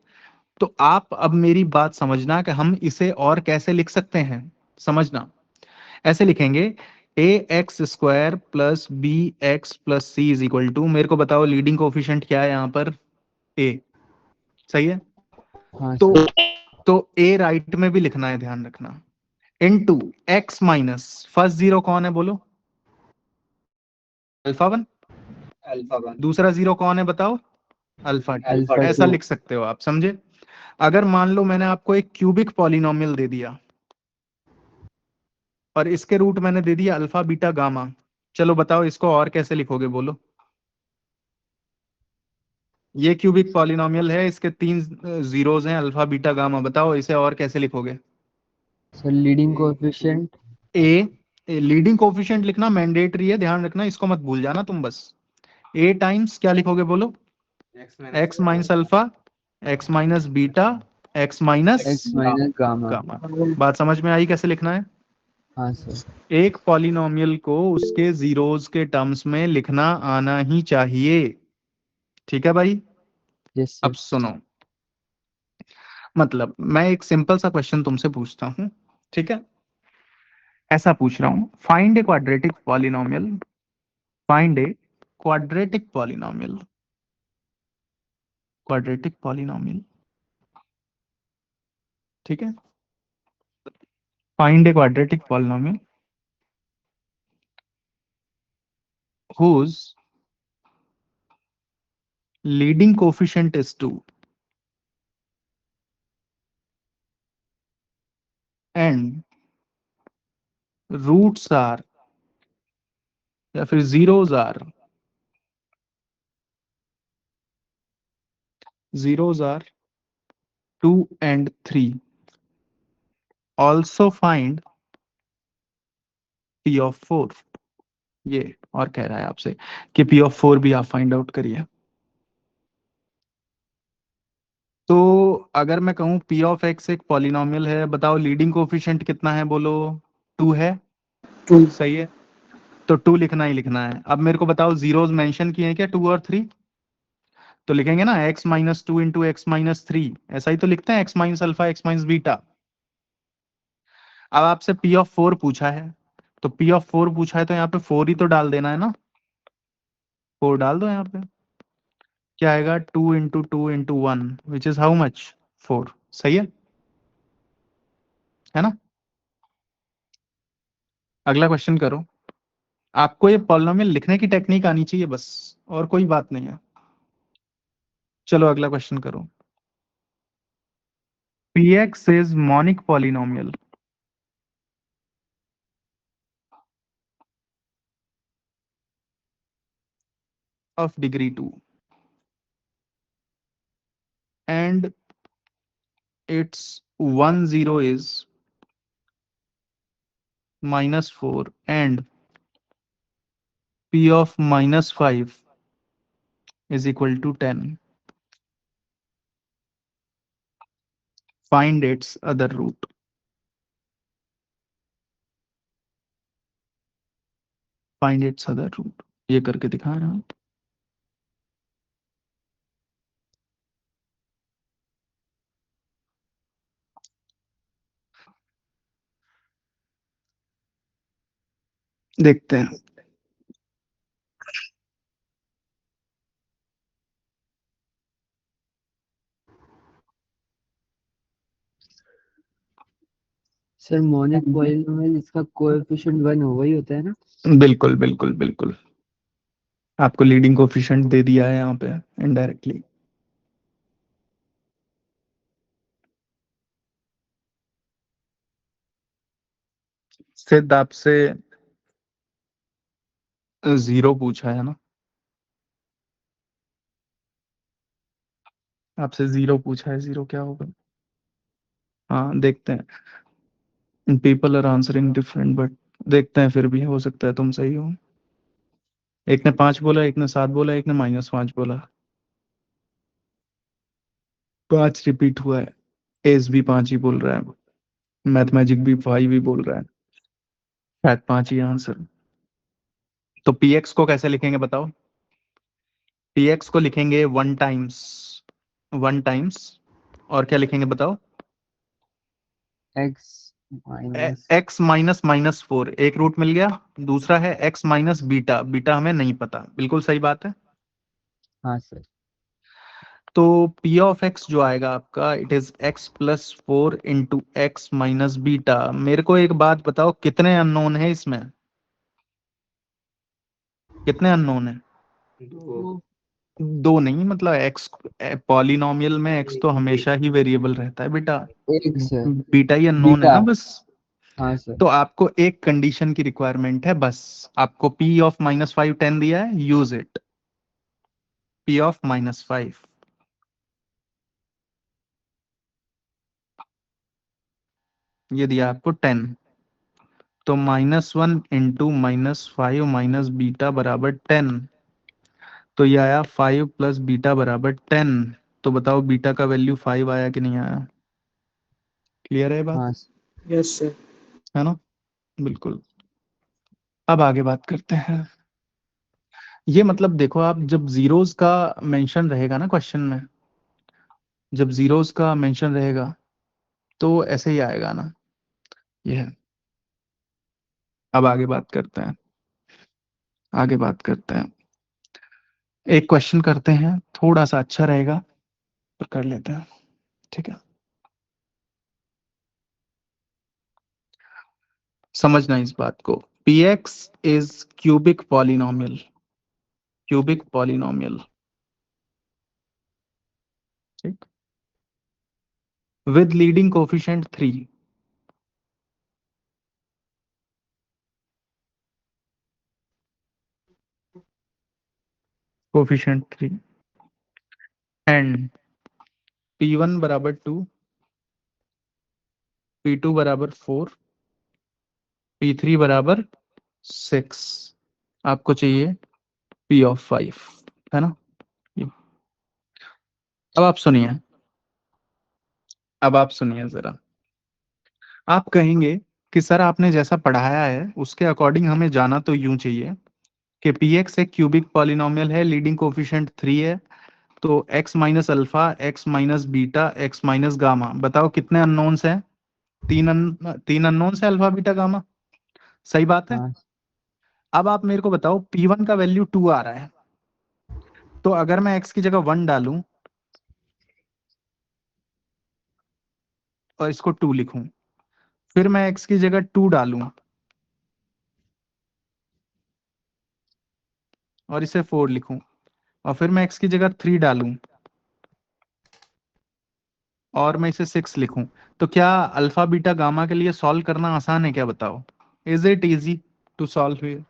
तो आप अब मेरी बात समझना कि हम इसे और कैसे लिख सकते हैं। समझना, ऐसे लिखेंगे A X square plus B x plus C is equal to, मेरे को बताओ लीडिंग कोफिशिएंट क्या है यहाँ पर? ए। सही है। हाँ तो सर। तो ए राइट में भी लिखना है, ध्यान रखना। Into x minus first zero कौन है बोलो? अल्फा 1। दूसरा जीरो कौन है बताओ? अल्फा 2। अल्फा ऐसा 2 लिख सकते हो आप, समझे। अगर मान लो मैंने आपको एक क्यूबिक पॉलिनोमियल दे दिया और इसके रूट मैंने दे दिया अल्फा बीटा गामा, चलो बताओ इसको और कैसे लिखोगे बोलो? ये क्यूबिक पॉलिनोमियल है, इसके 3 जीरोस हैं अल्फा बीटा गामा, बताओ इसे और कैसे लिखोगे? Sir leading coefficient a leading coefficient लिखना मैंडेटरी है, ध्यान रखना, इसको मत भूल जाना तुम बस। ए टाइम्स क्या लिखोगे बोलो, x minus alpha, x minus beta, x minus x minus gamma. Gamma. बात समझ में आई कैसे लिखना है? हाँ सर। एक पॉलिनोमियल को उसके जीरोज के टर्म्स में लिखना आना ही चाहिए। ठीक है भाई? यस अब सर। सुनो, मतलब मैं एक सिंपल सा क्वेश्चन तुमसे पूछता हूं, ठीक है? ऐसा पूछ रहा हूं, find a quadratic polynomial, find a quadratic polynomial, quadratic polynomial, ठीक है? Find a quadratic polynomial whose leading coefficient is 2 and roots are या फिर zeros are 2 and 3. Also find p of 4. ये और कह रहा है आपसे कि p of 4 भी आप फाइंड आउट करिए। तो अगर मैं कहूं p of x एक पॉलिनोमियल है, बताओ लीडिंग कोफिशिएंट कितना है, बोलो 2 है। 2। सही है, तो 2 लिखना ही लिखना है। अब मेरे को बताओ जीरोस मेंशन किए हैं क्या 2 और 3? तो लिखेंगे ना x minus 2 into x minus 3, ऐसा ही तो लिखते हैं, x minus alpha x minus beta. अब आपसे p ऑफ 4 पूछा है, तो p ऑफ 4 पूछा है तो यहाँ पे 4 ही तो डाल देना है ना, 4 डाल दो यहाँ पे। क्या आएगा 2 into 2 into 1 which is how much 4। सही है ना? अगला क्वेश्चन करो। आपको ये पॉलिनोमियल लिखने की टेक्निक आनी चाहिए बस, और कोई बात नहीं है। चलो अगला क्वेश्चन करो। px is monic polynomial of degree 2 and its 1 0 is -4 and p of -5 is equal to 10. Find its other root. Find its other root. ये करके दिखा रहा हूं। देखते हैं। सर मोनिक पॉलिनोमियल इसका कोएफिशिएंट 1 होगा ही होता है ना? बिल्कुल बिल्कुल बिल्कुल, आपको लीडिंग कोफिशिएंट दे दिया है यहाँ पे इनडायरेक्टली। सिद्ध आपसे 0 पूछा है ना, आपसे 0 पूछा है, 0 क्या होगा? हाँ देखते हैं, people are answering different but देखते हैं, फिर भी हो सकता है तुम सही हो। एक ने 5 बोला, एक ने 7 बोला, एक ने -5 बोला। 5 रिपीट हुआ है, एस भी 5 ही बोल रहा है, मैथमेटिक भी 5 ही बोल रहा है, शायद 5 ही आंसर। तो px को कैसे लिखेंगे बताओ? px को लिखेंगे 1 टाइम्स, 1 टाइम्स, और क्या लिखेंगे बताओ? x माइनस x माइनस -4, एक रूट मिल गया। दूसरा है x माइनस बीटा, बीटा हमें नहीं पता, बिल्कुल सही बात है। हाँ सर। तो p ऑफ x जो आएगा आपका, it is x plus 4 into x minus beta. मेरे को एक बात बताओ, कितने अननोन है इसमें? कितने अननोन है? दो। दो नहीं, मतलब x पॉलिनोमियल में x तो हमेशा ही वेरिएबल रहता है बेटा, एक सर। बीटा ही अननोन है बीटा। ना बस। हाँ सर। तो आपको एक कंडीशन की रिक्वायरमेंट है बस, आपको p ऑफ -5 10 दिया है, यूज इट। p ऑफ -5, ये दिया आपको 10, तो -1 इंटू -5 माइनस बीटा बराबर 10। तो ये आया 5 प्लस बीटा बराबर 10। तो बताओ बीटा का वैल्यू 5 आया कि नहीं आया? क्लियर है बात? हाँ यस सर। है ना? बिल्कुल। अब आगे बात करते हैं। ये मतलब देखो, आप जब जीरोस का मेंशन रहेगा ना क्वेश्चन में, जब जीरोस का मेंशन रहेगा तो ऐसे ही आएगा ना। ये है। अब आगे बात करते हैं, आगे बात करते हैं। एक क्वेश्चन करते हैं, थोड़ा सा अच्छा रहेगा, पर कर लेते हैं। ठीक है, समझना इस बात को। px is cubic polynomial, cubic polynomial, ठीक, with leading coefficient 3। Coefficient 3 and p1 बराबर 2, p2 बराबर 4, p3 बराबर 6। आपको चाहिए p ऑफ 5, है ना? ये। अब आप सुनिए, अब आप सुनिए जरा। आप कहेंगे कि सर आपने जैसा पढ़ाया है उसके अकॉर्डिंग हमें जाना तो यूं चाहिए कि px एक क्यूबिक पॉलिनोमियल है, लीडिंग कोफिशिएंट 3 है, तो x minus alpha, x minus beta, x minus gamma. बताओ कितने अननोन्स हैं? तीन अननोन्स है, अल्फा बीटा गामा। सही बात है। हाँ अब आप मेरे को बताओ p1 का वैल्यू 2 आ रहा है, तो अगर मैं x की जगह 1 डालूं और इसको 2 लिखूं, फिर मैं x की जगह 2 डालूं और इसे 4 लिखूं, और फिर मैं x की जगह 3 डालूं और मैं इसे 6 लिखूं, तो क्या अल्फा बीटा गामा के लिए सॉल्व करना आसान है क्या? बताओ, is it easy to solve here?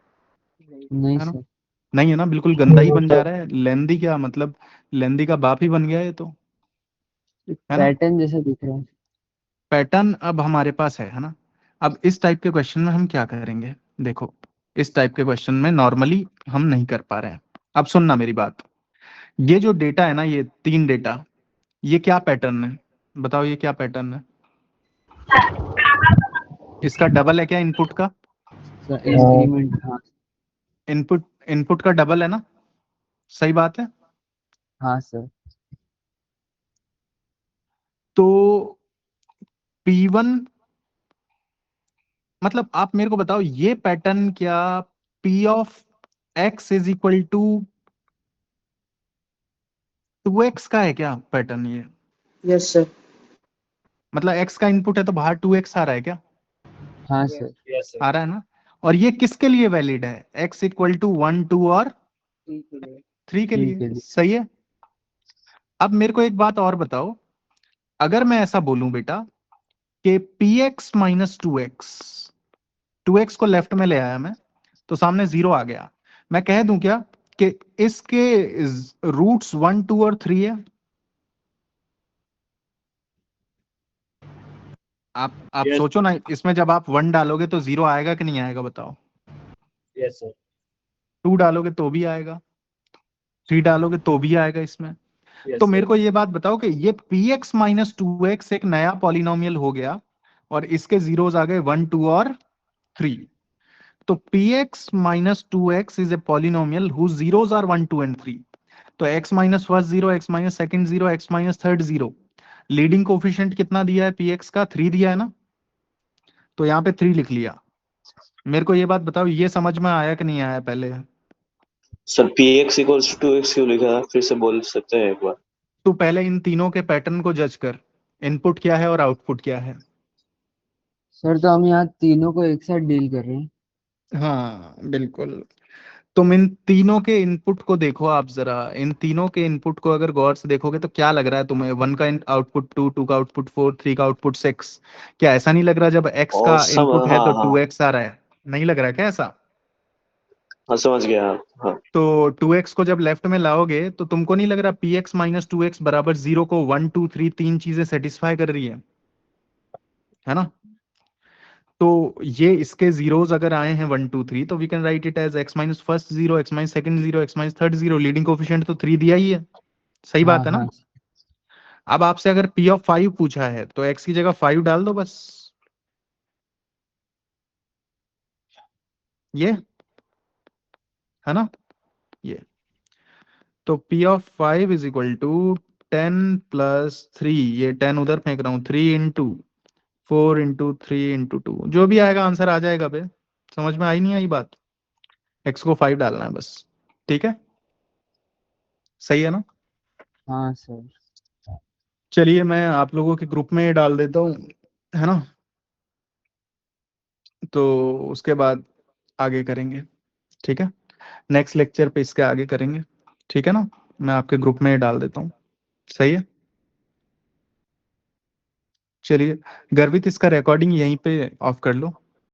नहीं है ना? सर, नहीं है ना, बिल्कुल गंदा ही बन जा रहा है। लेंदी क्या मतलब, लेंदी का बाप ही बन गया ये तो, है ना? पैटर्न जैसा दिख रहा है। पैटर्न अब हमारे पास है ना? अब इस टाइप के क्वेश्चन में हम क्या करेंगे? देखो, इस टाइप के क्वेश्चन में नॉर्मली हम नहीं कर पा रहे हैं। अब सुनना मेरी बात, ये जो डेटा है ना, ये 3 डेटा, ये क्या पैटर्न है? बताओ ये क्या पैटर्न है? इसका डबल है क्या इनपुट का? सर इंक्रीमेंट, हाँ इनपुट, इनपुट का डबल है ना? सही बात है। हाँ सर। तो P1 मतलब आप मेरे को बताओ ये पैटर्न क्या P of x is equal to 2x का है क्या पैटर्न ये? Yes sir. मतलब x का इनपुट है तो बाहर 2x आ रहा है क्या? हाँ सर। आ रहा है ना? और ये किसके लिए वैलिड है? x इक्वल टू 1, 2 और 3 के ठीक लिए। है जी। सही है। अब मेरे को एक बात और बताओ, अगर मैं ऐसा बोलूं बेटा कि px माइनस 2x को लेफ्ट में ले आया मैं, तो सामने 0 आ गया, मैं कह दूं क्या कि इसके रूट्स 1, 2 और 3 है? आप सोचो ना, इसमें जब आप 1 डालोगे तो 0 आएगा कि नहीं आएगा? बताओ। Yes sir. 2 डालोगे तो भी आएगा, 3 डालोगे तो भी आएगा इसमें। तो मेरे को ये बात बताओ कि ये px माइनस 2x एक नया पॉलिनोमियल हो गया और इसके जीरोस आ गए 1, 2 और 3। तो px minus 2x is a polynomial whose zeros are 1, 2 and 3। तो x minus first zero, x minus second zero, x minus third zero, leading coefficient कितना दिया है px का? 3 दिया है ना? तो यहाँ पे 3 लिख लिया। मेरे को ये बात बताओ, ये समझ में आया कि नहीं आया पहले? Sir P X equals to X क्यों लिखा है, फिर से बोल सकते हैं एक बार? तो पहले इन तीनों के पैटर्न को जज कर, इनपुट क्या है और आउटपुट क्या है। सर तो हम यहाँ तीनों को एक साथ डील कर रहे हैं। हाँ बिल्कुल। तुम इन तीनों के इनपुट को देखो, आप जरा इन तीनों के इनपुट को अगर गौर से देखोगे तो क्या लग रहा है तुम्हें? 1 का आउटपुट 2, 2 का आउटपुट 4, 3 का आउटपुट 6। क्या ऐसा नहीं लग रहा जब x और का सम इनपुट है हाँ तो हाँ 2x आ रहा है? नहीं लग रहा है क्या ऐसा? हाँ समझ गया हाँ हाँ। तो 2x को जब लेफ्ट में लाओगे तो तुमको नहीं लग रहा px माइनस 2x बराबर 0 को 1, 2, 3 तीन चीजें सेटिस्फाई कर रही है ना? तो ये इसके जीरोस अगर आए हैं 1 2 3 तो we can write it as x minus first zero, x minus second zero, x minus third zero. Leading coefficient तो 3 दिया ही है, सही हाँ बात है ना। हाँ अब आपसे अगर p ऑफ 5 पूछा है तो x की जगह 5 डाल दो बस, ये है ना ये। तो p of 5 is equal to 10 plus 3, ये 10 उधर फेंक रहा हूँ, 3 इंटू 4 इंटू 3 इंटू 2, जो भी आएगा आंसर आ जाएगा बे। समझ में आई नहीं आई बात? x को 5 डालना है बस, ठीक है, सही है ना। हाँ सर। चलिए मैं आप लोगों के ग्रुप में डाल देता हूँ, है ना, तो उसके बाद आगे करेंगे, ठीक है। नेक्स्ट लेक्चर पे इसके आगे करेंगे, ठीक है ना। मैं आपके ग्रुप में डाल देता हूँ, सही है। चलिए गर्वित, इसका रिकॉर्डिंग यहीं पे ऑफ कर लो।